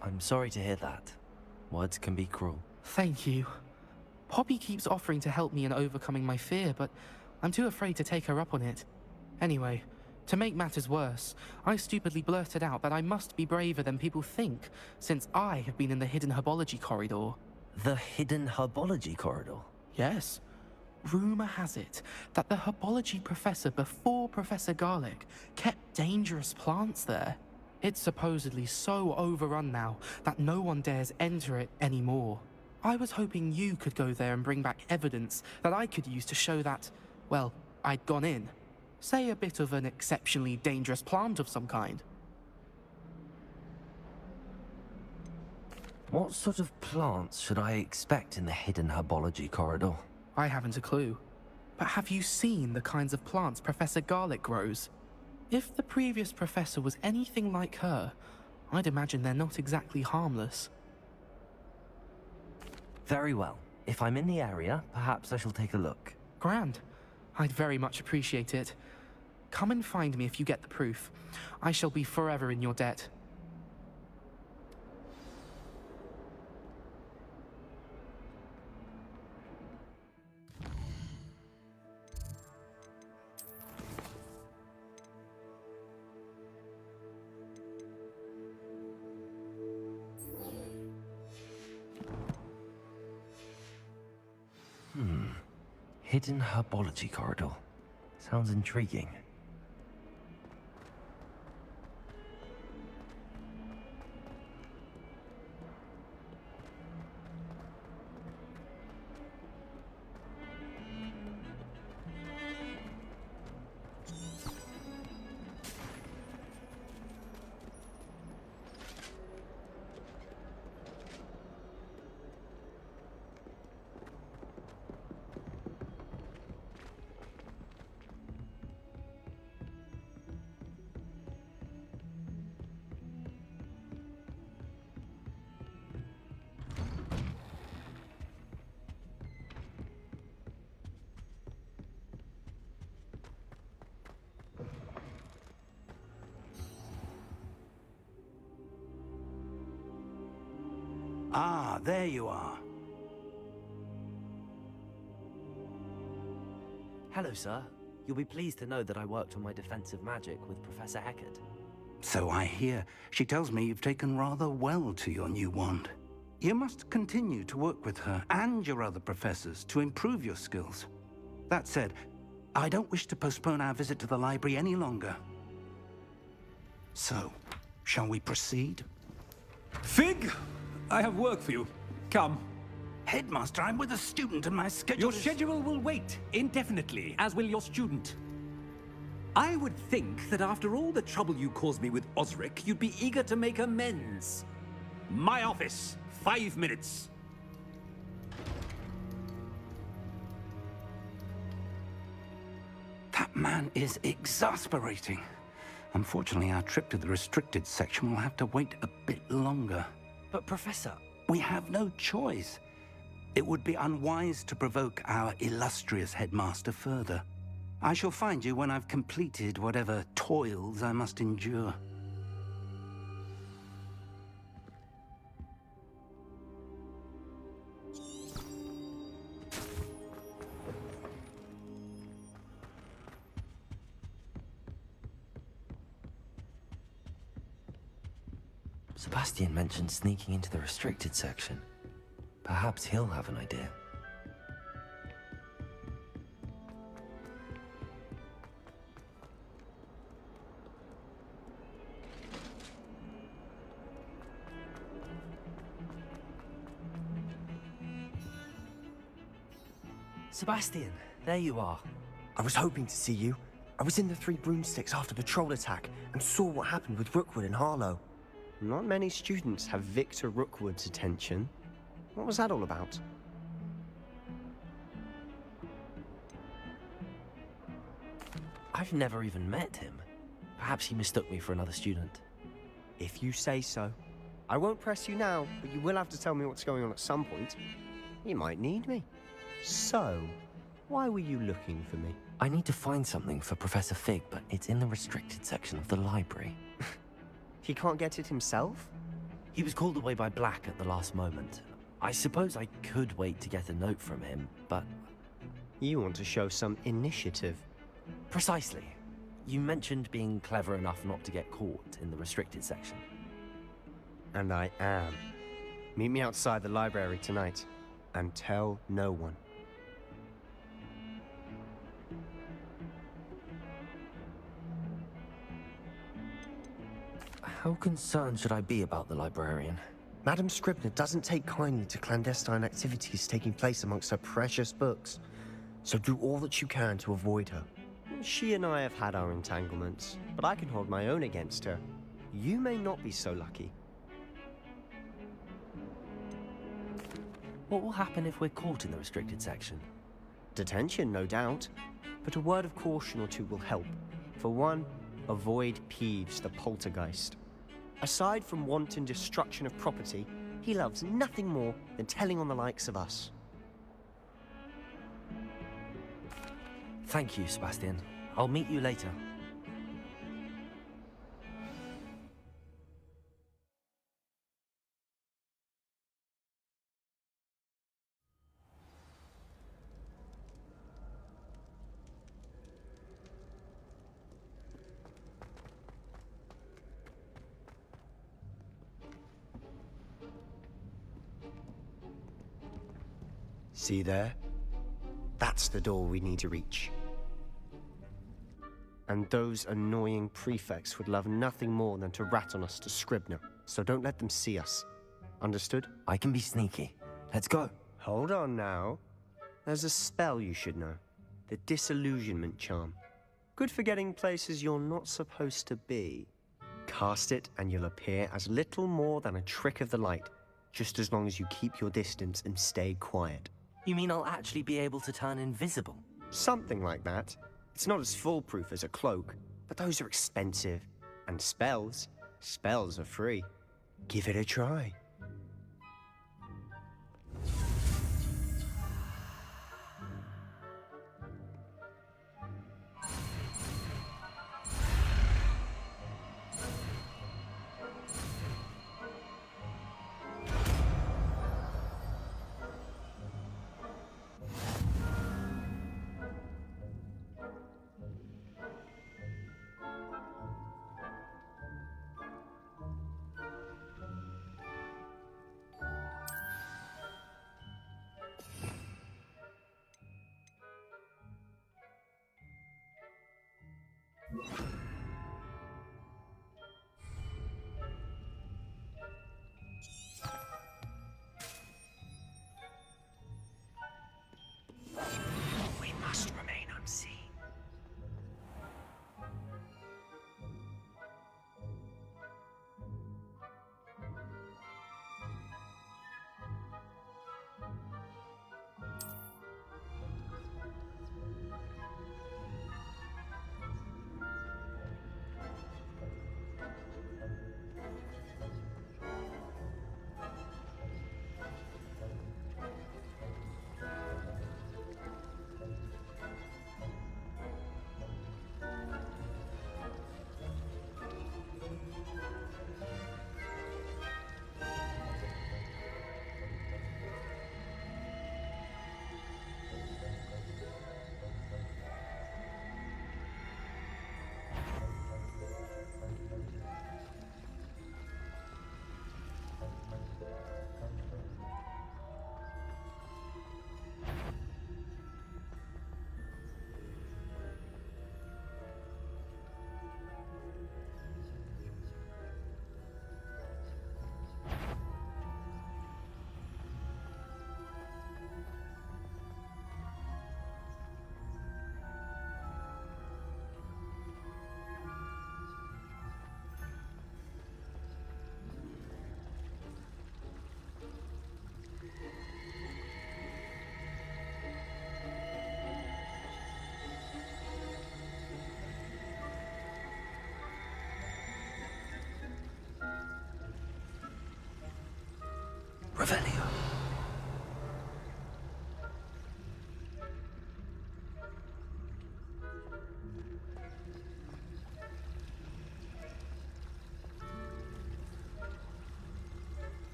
I'm sorry to hear that. Words can be cruel. Thank you. Poppy keeps offering to help me in overcoming my fear, but I'm too afraid to take her up on it. Anyway, to make matters worse, I stupidly blurted out that I must be braver than people think, since I have been in the hidden herbology corridor. The hidden herbology corridor? Yes. Rumor has it that the herbology professor before Professor Garlic kept dangerous plants there. It's supposedly so overrun now that no one dares enter it anymore. I was hoping you could go there and bring back evidence that I could use to show that, well, I'd gone in. Say a bit of an exceptionally dangerous plant of some kind. What sort of plants should I expect in the hidden herbology corridor? I haven't a clue. But have you seen the kinds of plants Professor Garlic grows? If the previous professor was anything like her, I'd imagine they're not exactly harmless. Very well. If I'm in the area, perhaps I shall take a look. Grand. I'd very much appreciate it. Come and find me if you get the proof. I shall be forever in your debt. Hidden herbology corridor. Sounds intriguing. Ah, there you are. Hello, sir. You'll be pleased to know that I worked on my defensive magic with Professor Hecat. So I hear. She tells me you've taken rather well to your new wand. You must continue to work with her and your other professors to improve your skills. That said, I don't wish to postpone our visit to the library any longer. So, shall we proceed? Fig! I have work for you. Come. Headmaster, I'm with a student and my schedule Your schedule will wait indefinitely, as will your student. I would think that after all the trouble you caused me with Osric, you'd be eager to make amends. My office, 5 minutes. That man is exasperating. Unfortunately, our trip to the restricted section will have to wait a bit longer. But Professor... We have no choice. It would be unwise to provoke our illustrious headmaster further. I shall find you when I've completed whatever toils I must endure. Sebastian mentioned sneaking into the restricted section. Perhaps he'll have an idea. Sebastian, there you are. I was hoping to see you. I was in the Three Broomsticks after the troll attack and saw what happened with Rookwood and Harlow. Not many students have Victor Rookwood's attention. What was that all about? I've never even met him. Perhaps he mistook me for another student. If you say so. I won't press you now, but you will have to tell me what's going on at some point. You might need me. So, why were you looking for me? I need to find something for Professor Fig, but it's in the restricted section of the library. He can't get it himself? He was called away by Black at the last moment. I suppose I could wait to get a note from him, but... You want to show some initiative. Precisely. You mentioned being clever enough not to get caught in the restricted section. And I am. Meet me outside the library tonight, and tell no one. How concerned should I be about the librarian? Madam Scribner doesn't take kindly to clandestine activities taking place amongst her precious books, so do all that you can to avoid her. She and I have had our entanglements, but I can hold my own against her. You may not be so lucky. What will happen if we're caught in the restricted section? Detention, no doubt, but a word of caution or two will help. For one, avoid Peeves the poltergeist. Aside from wanton destruction of property, he loves nothing more than telling on the likes of us. Thank you, Sebastian. I'll meet you later. See there? That's the door we need to reach. And those annoying prefects would love nothing more than to rat on us to Scribner, so don't let them see us. Understood? I can be sneaky. Let's go. Hold on now. There's a spell you should know. The Disillusionment Charm. Good for getting places you're not supposed to be. Cast it and you'll appear as little more than a trick of the light, just as long as you keep your distance and stay quiet. You mean I'll actually be able to turn invisible? Something like that. It's not as foolproof as a cloak, but those are expensive. And spells are free. Give it a try. We must remain unseen.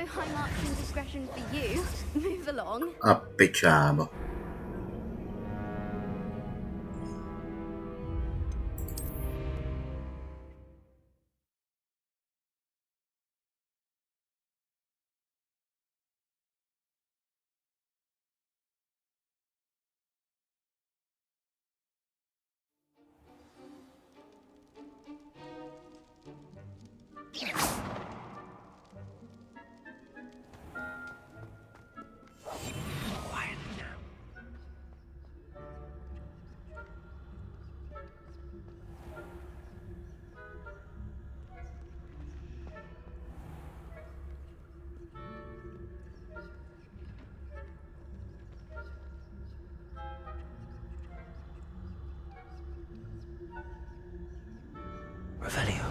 no high marching discretion for you. Move along. A picsába. Revelio.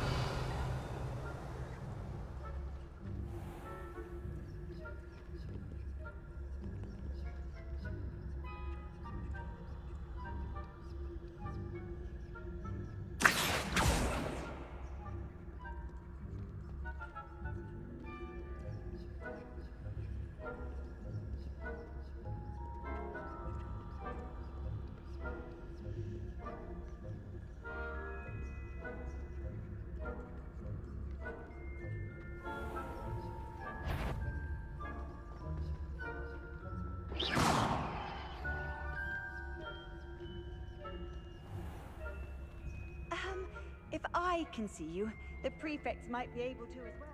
If I can see you, the prefects might be able to as well.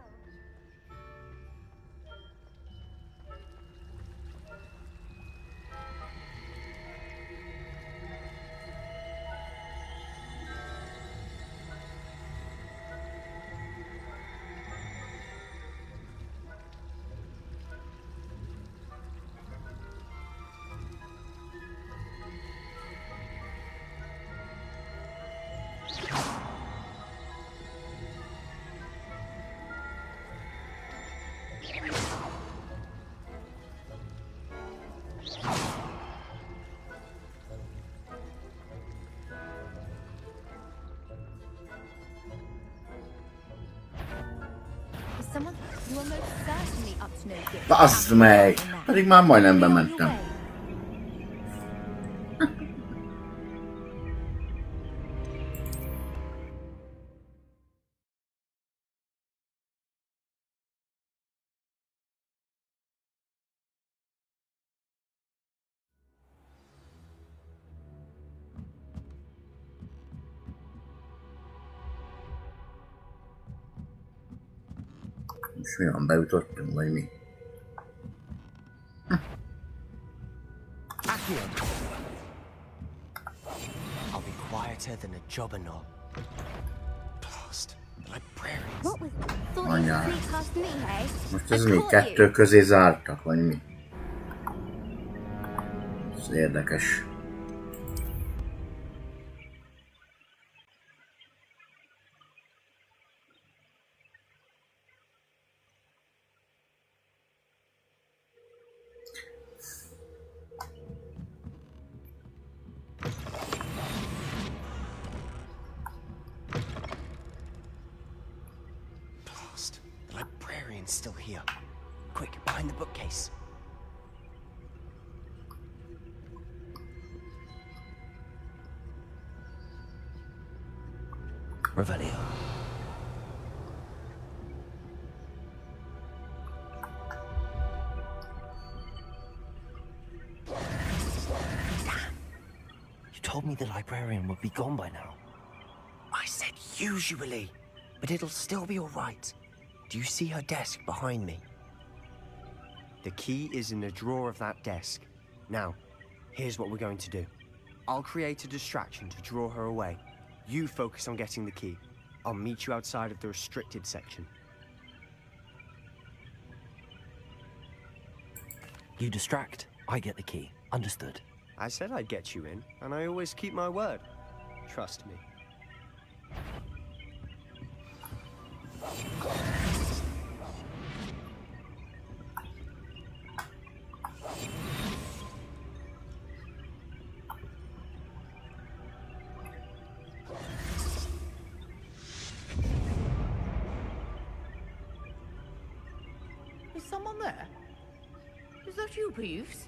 Someone you are most certainly up to no good. Bazd meg! Pedig már majdnem bementem. És mi van, bejutottunk, vagy mi? I'll be quieter than a jobberknoll. Blast. The librarians. What was thought Anyád. you'd sneak past me, hey? Most ez mi? Kettő közé zártak, vagy mi? Ez érdekes. Still here. Quick, behind the bookcase. Revelio. You told me the librarian would be gone by now. I said usually, but it'll still be all right. Do you see her desk behind me? The key is in the drawer of that desk. Now, here's what we're going to do. I'll create a distraction to draw her away. You focus on getting the key. I'll meet you outside of the restricted section. You distract, I get the key. Understood. I said I'd get you in, and I always keep my word. Trust me. someone there? Is that you, Peeves?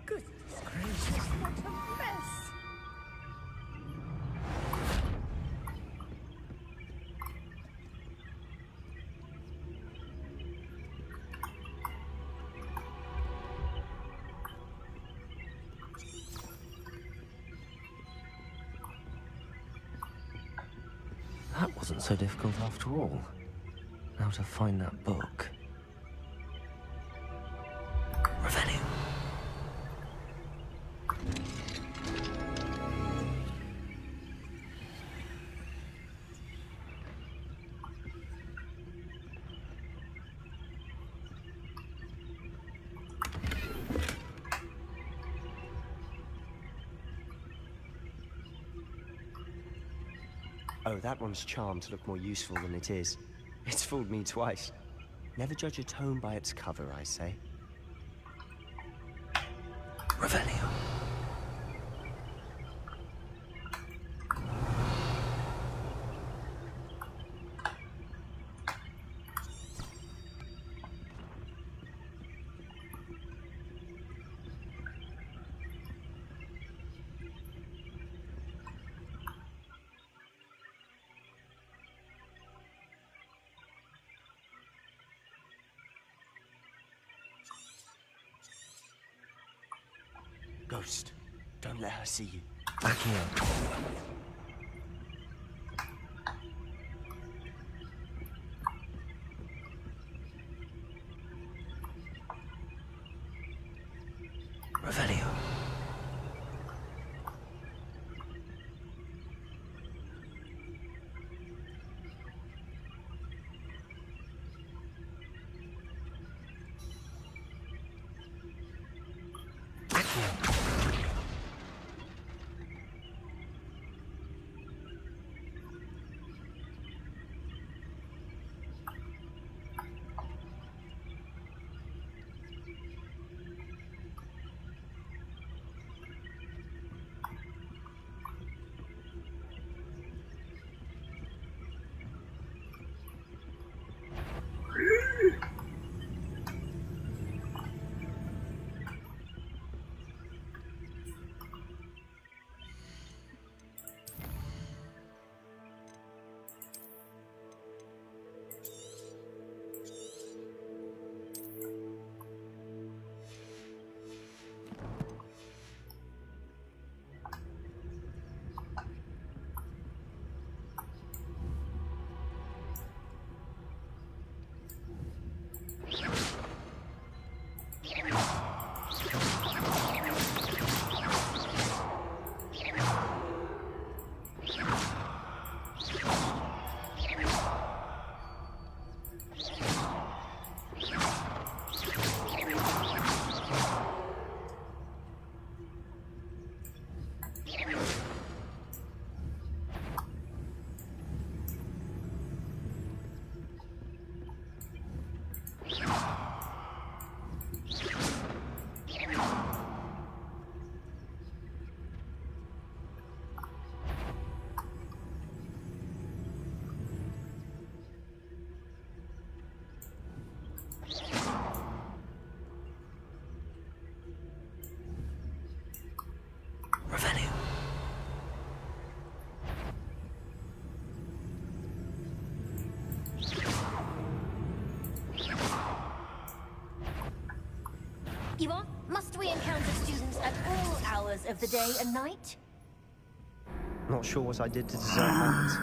Goodness gracious, what a mess! That wasn't so difficult after all. Now to find that book. Revelio. Oh, that one's charmed to look more useful than it is. It's fooled me twice. Never judge a tome by its cover, I say. Revelio. Ghost, don't let her see you. Backing up. Revelio. You are? Must we encounter students at all hours of the day and night? Not sure what I did to deserve that.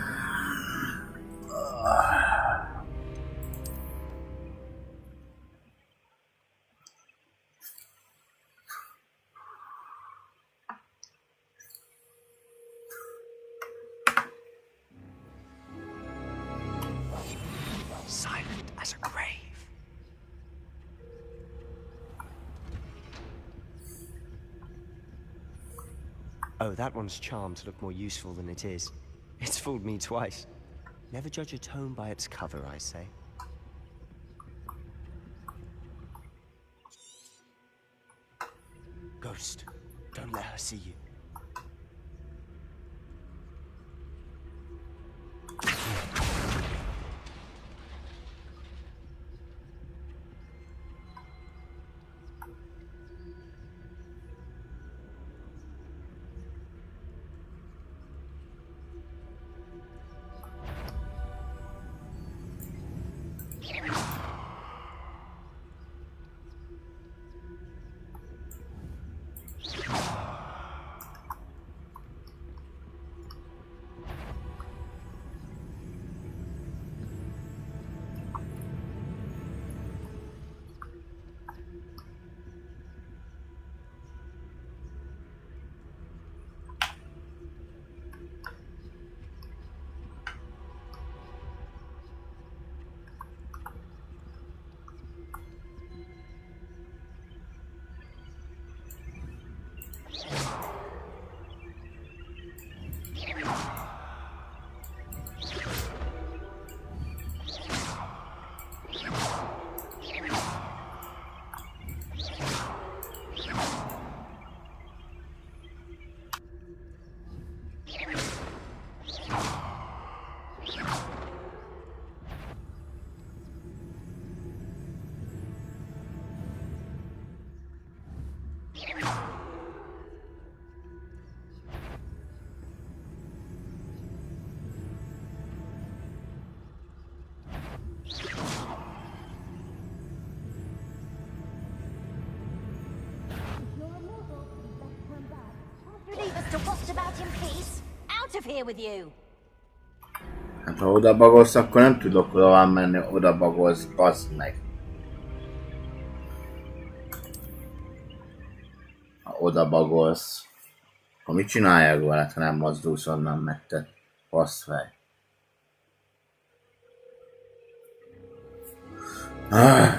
Silent as a grave. Oh, that one's charmed to look more useful than it is. It's fooled me twice. Never judge a tome by its cover, I say. Ghost, don't let her see you. to waft about in peace? Out of here with you! Hát ha oda bagolsz, akkor nem tudok tovább menni, oda bagolsz, bazd meg. Ha oda bagolsz, akkor mit csinálják veled, ha nem mozdulsz onnan meg te? Passzfej.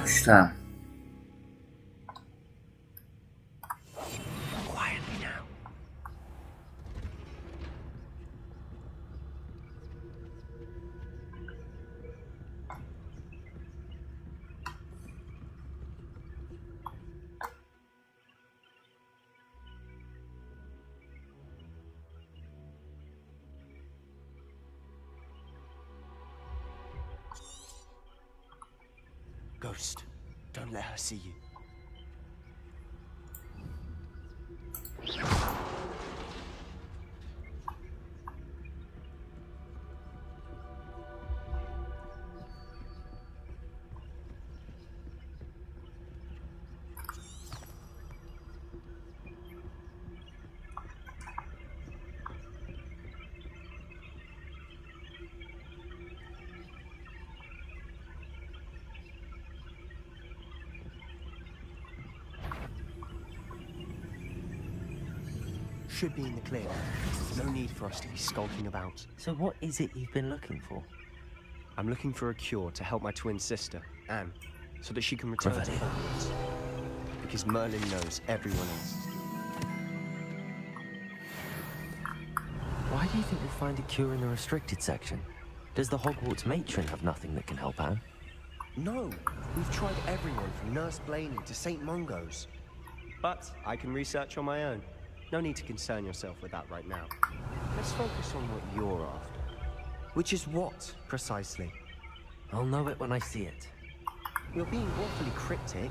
Istenem. Ghost, don't let her see you. Should be in the clear. No need for us to be skulking about. So what is it you've been looking for? I'm looking for a cure to help my twin sister, Anne, so that she can return to Hogwarts. Because Merlin knows everyone else. Why do you think we'll find a cure in the restricted section? Does the Hogwarts matron have nothing that can help Anne? No, we've tried everyone from Nurse Blaney to St. Mungo's. But I can research on my own. No need to concern yourself with that right now. Let's focus on what you're after. Which is what, precisely? I'll know it when I see it. You're being awfully cryptic.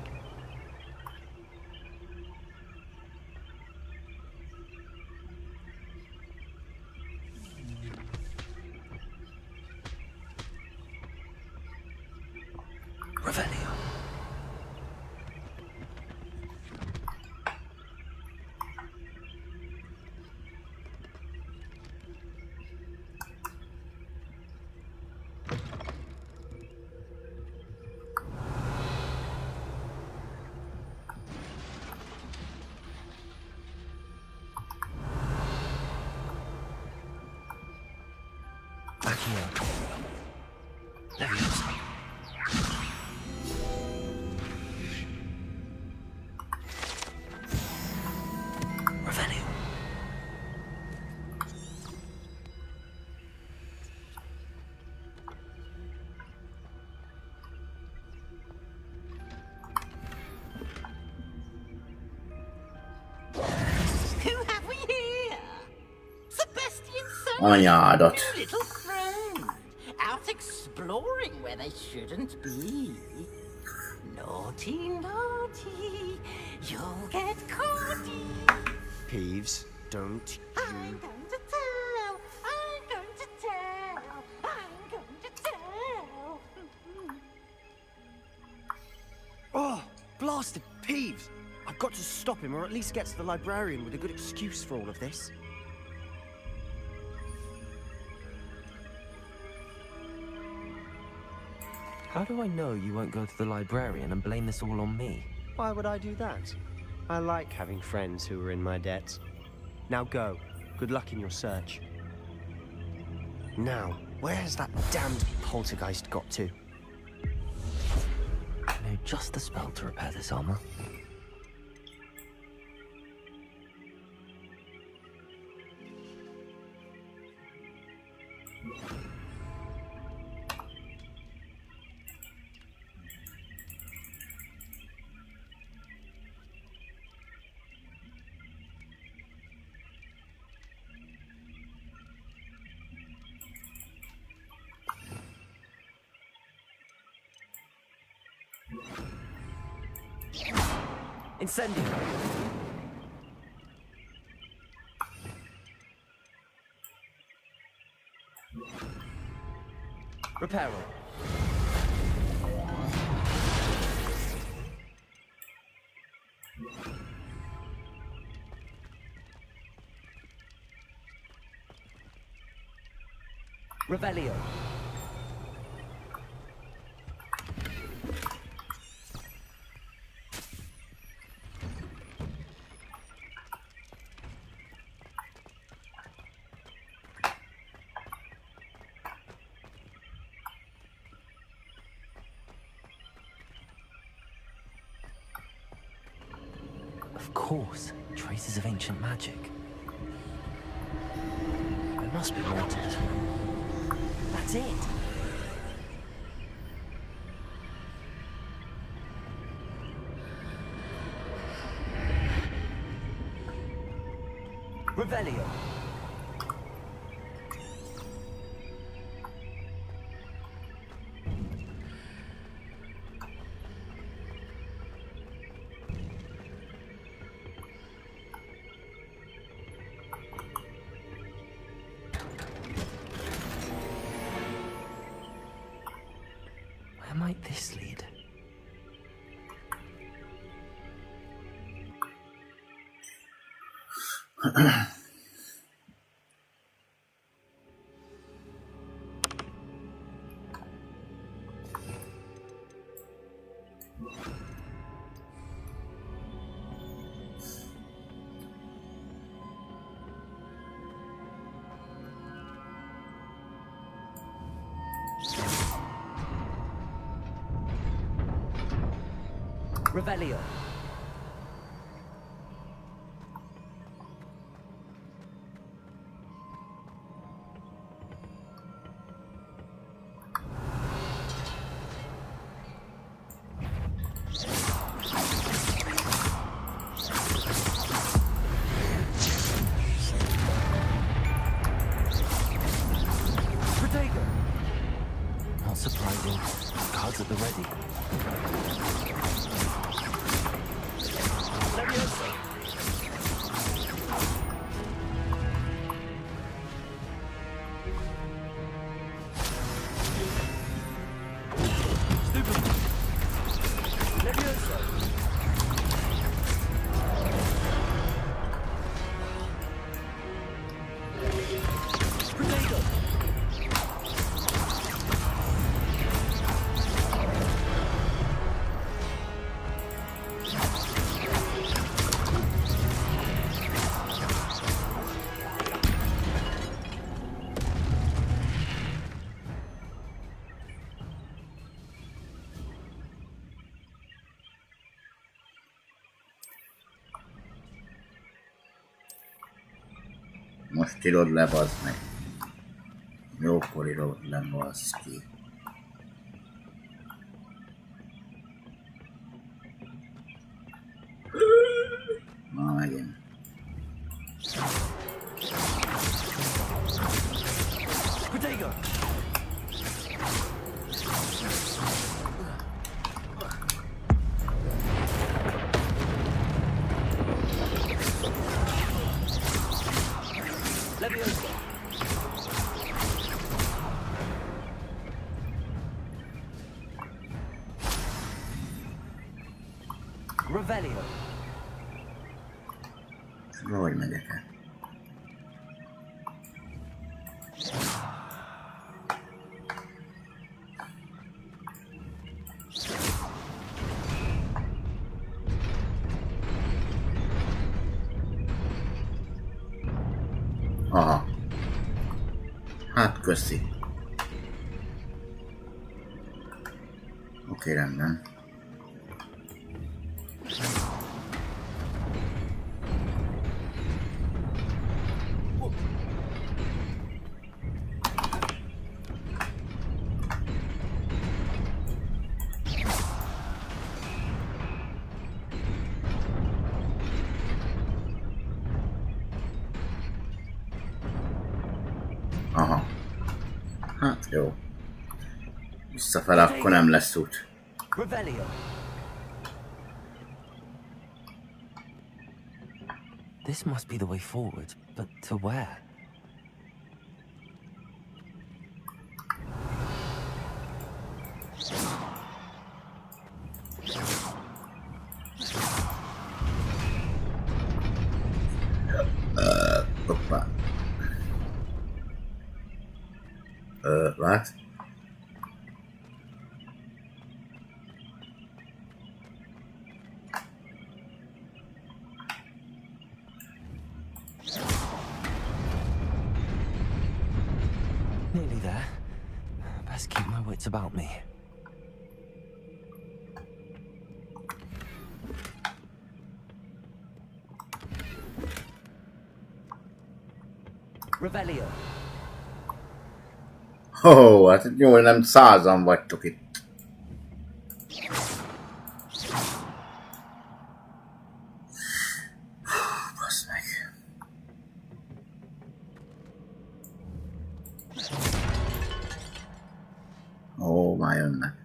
Revelio. Anyádat. Little friend, out exploring where they shouldn't be. Naughty, naughty, you'll get caughty. Peeves, don't you... I'm going to tell, I'm going to tell, I'm going to tell. Oh, blasted Peeves! I've got to stop him, or at least get to the librarian with a good excuse for all of this. How do I know you won't go to the librarian and blame this all on me? Why would I do that? I like having friends who are in my debt. Now go. Good luck in your search. Now, where has that damned poltergeist got to? I know just the spell to repair this armor. Incendio! Reparo. Revelio. Of course, traces of ancient magic. There must be more to this room. That's it. Revelio. Where might this lead? Revelio. Not surprising. Cards at the ready. Most írod le, bazd meg. Jókor írod le, baszki. Na, megint. Potato! Leviosa! Revelio! Hogy megyek el? Aha. Hát köszi. Oké, rendben. Aha. Hát jó. Visszafele akkor nem lesz út. Revelio! This must be the way forward, but to where? Hoppá. Right. Nearly there. Best keep my wits about me. Revelio. Oh, hát jó, nem 100-an vagytok itt. Basz meg. Ó, már jönnek.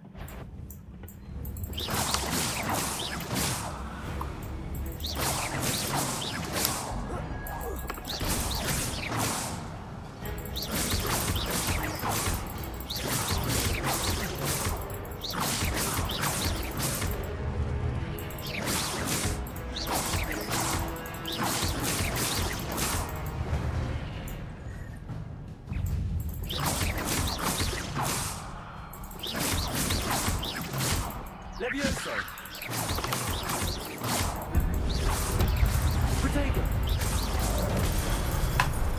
Levioso. Protego.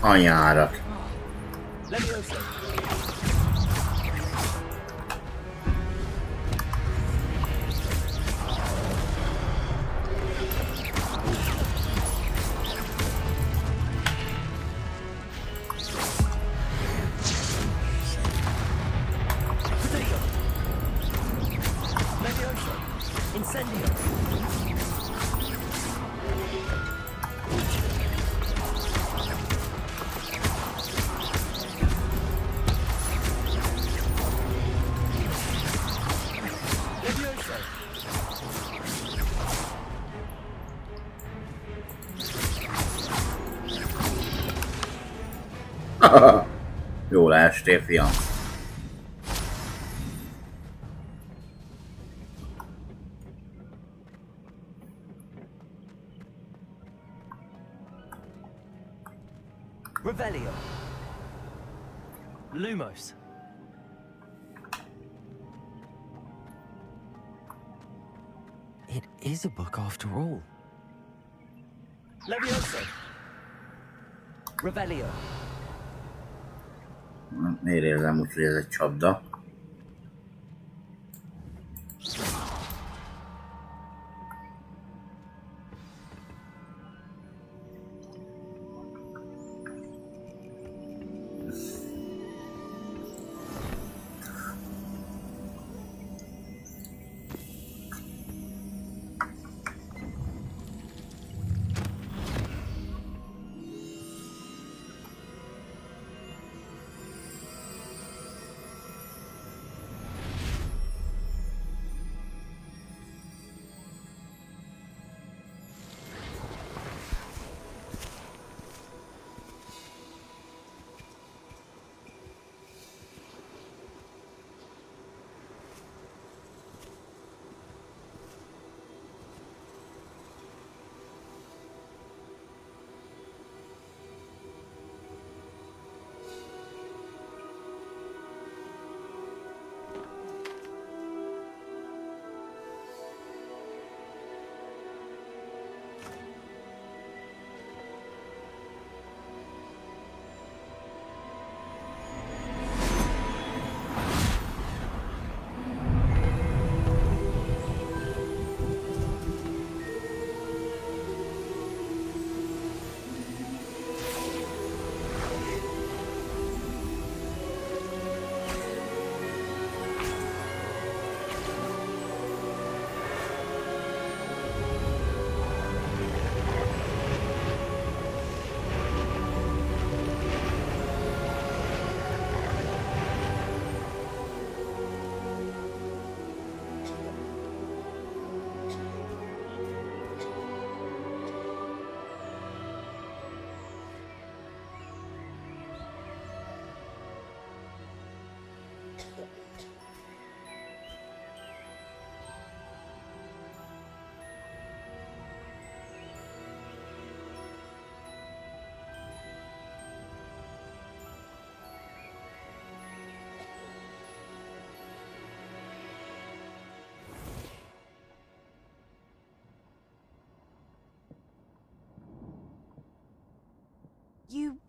Anyára. Levioso. Protego. Levioso. Incendio. Levioso. Jól estél, fiam. Revelio. Lumos. It is a book after all. Levioso. Revelio. Miért érzem úgy, hogy ez egy csapda?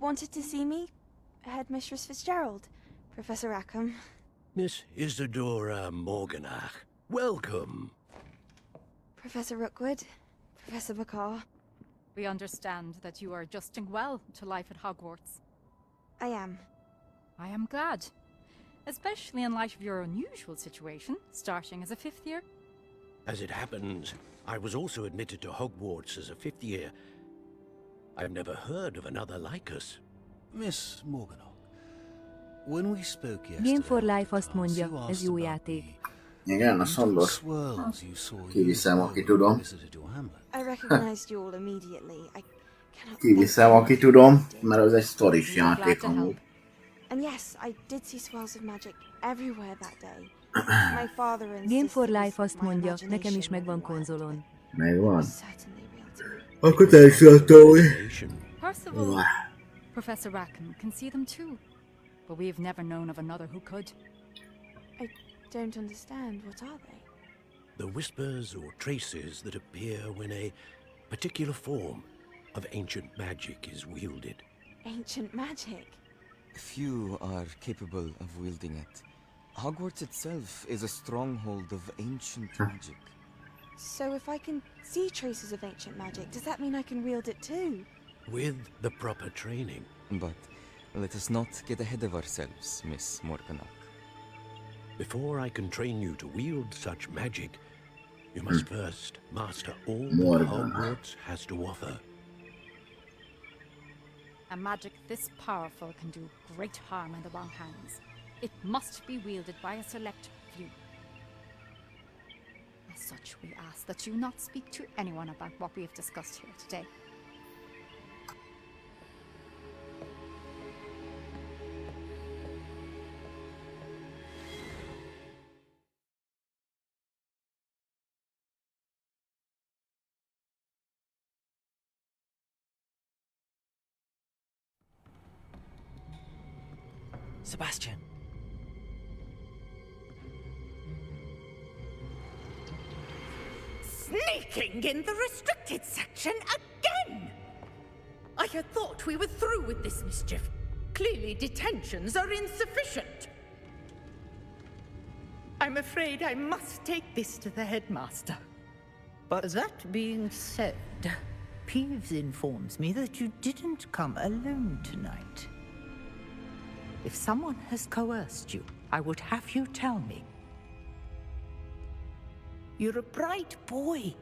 wanted to see me? Headmistress Fitzgerald, Professor Rackham. Miss Isadora Morganach, welcome. Professor Rookwood, Professor McCaw. We understand that you are adjusting well to life at Hogwarts. I am. I am glad. Especially in light of your unusual situation, starting as a 5th year. As it happens, I was also admitted to Hogwarts as a 5th year. I've never heard of another like us. Miss Morganach, when we spoke Game yesterday, for Life azt mondja, ez jó játék. Igen, azt mondod. Kiviszem, aki tudom. I recognized you all immediately. I cannot. Kiviszem, aki tudom, mert az egy sztoris játék amúgy. And yes, I did see swirls of magic everywhere that day. My father and Game for Life azt mondja, nekem is megvan konzolon. Megvan. Akkor te is láttál, hogy... Percival, Professor Rackham can see them too, but we've never known of another who could. I don't understand. What are they? The whispers or traces that appear when a particular form of ancient magic is wielded. Ancient magic? Few are capable of wielding it. Hogwarts itself is a stronghold of ancient magic. So if I can see traces of ancient magic, does that mean I can wield it too? With the proper training. But let us not get ahead of ourselves, Miss Morganach. Before I can train you to wield such magic, you must first master all that Hogwarts has to offer. A magic this powerful can do great harm in the wrong hands. It must be wielded by a select few. As such, we ask that you not speak to anyone about what we have discussed here today. Sebastian. Sneaking in the restricted section again! I had thought we were through with this mischief. Clearly detentions are insufficient. I'm afraid I must take this to the headmaster. But that being said, Peeves informs me that you didn't come alone tonight. If someone has coerced you, I would have you tell me. You're a bright boy.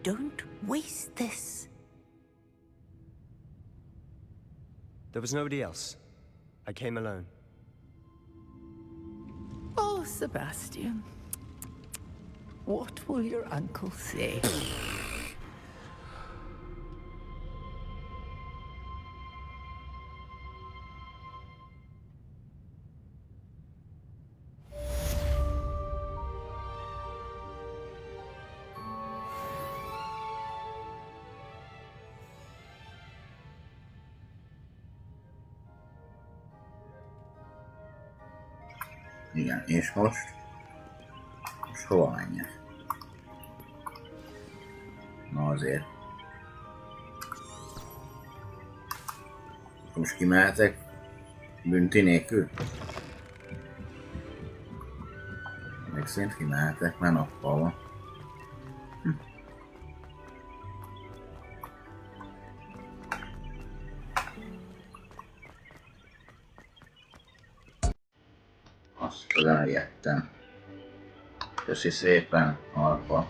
Don't waste this. There was nobody else. I came alone. Oh, Sebastian. What will your uncle say? Igen, és most hova menjek? Na azért. Most kimehetek bünti nélkül? Még szerint kimehetek, mert nappal van. Azt elértem. Köszi szépen, Alfa.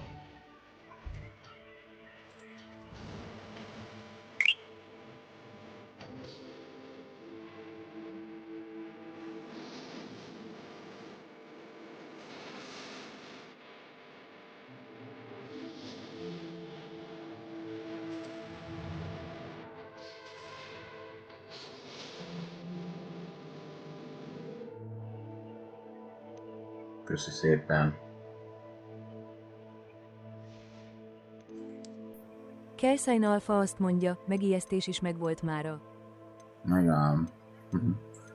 Köszi szépen. Kelsain Alpha azt mondja, megijesztés is megvolt mára. Megám.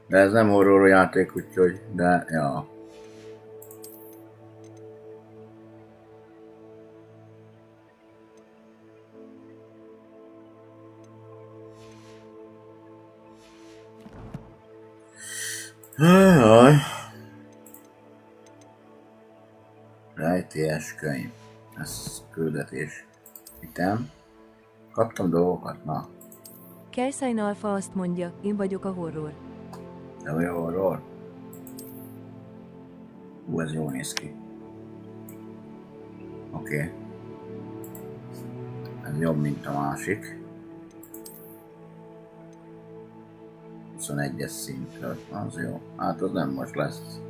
De ez nem horror játék, úgyhogy, de ja. Jaj. Rejtélyes könyv. Ez küldetés. Item. Kaptam dolgokat, na. Kelszайн Alfa azt mondja, én vagyok a horror. De vagy a horror? Ez jól néz ki. Oké. Ez jobb, mint a másik. 21-es szintről. Az jó. Hát az nem most lesz.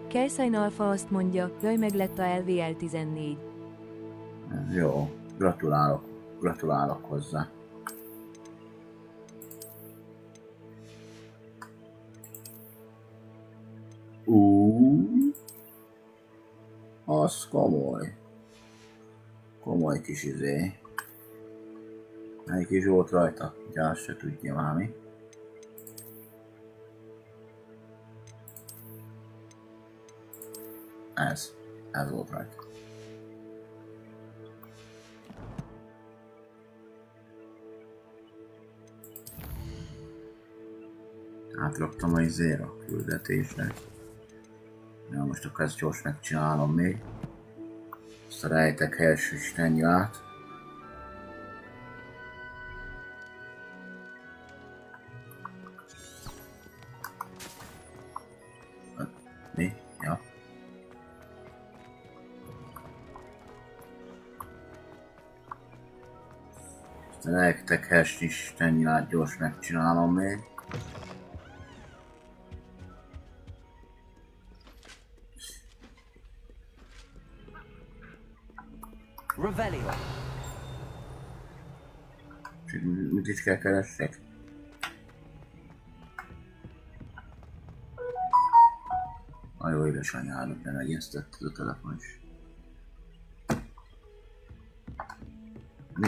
Kelszайн Alfa azt mondja, jaj meg lett a LVL 14. Ez jó. Gratulálok. Gratulálok hozzá. Az komoly. Komoly kis izé. Melyik is volt rajta? Ugye azt se tudja valami. Ez volt rajta. Átraktam a izére, a küldetésre. Ja, most akkor ezt gyors megcsinálom még. Azt a rejtek helyes istennyilát. Mi? Ja. Azt a rejtek helyes istennyilát gyors megcsinálom még. Revelio. Mit is kell keressek? A jó édesanyádat bemegjesztett a telefon is.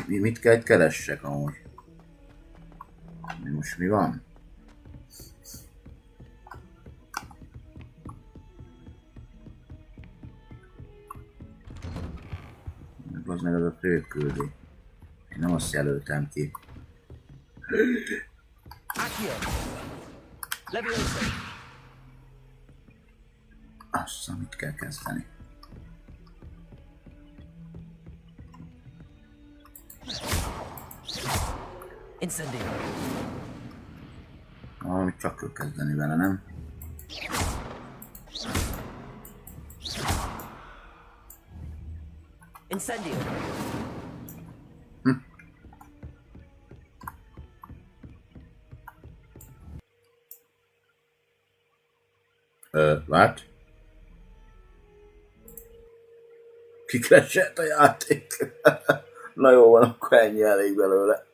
Mit kell keressek amúgy? Most mi van? Az meg az a főküldi. Én nem azt jelöltem ki. Azt, mit kell kezdeni. Incendio. Valamit csak kell kezdeni vele, nem? Incendio. What? Kikreselt a játék. Na jó van, akkor ennyi elég belőle.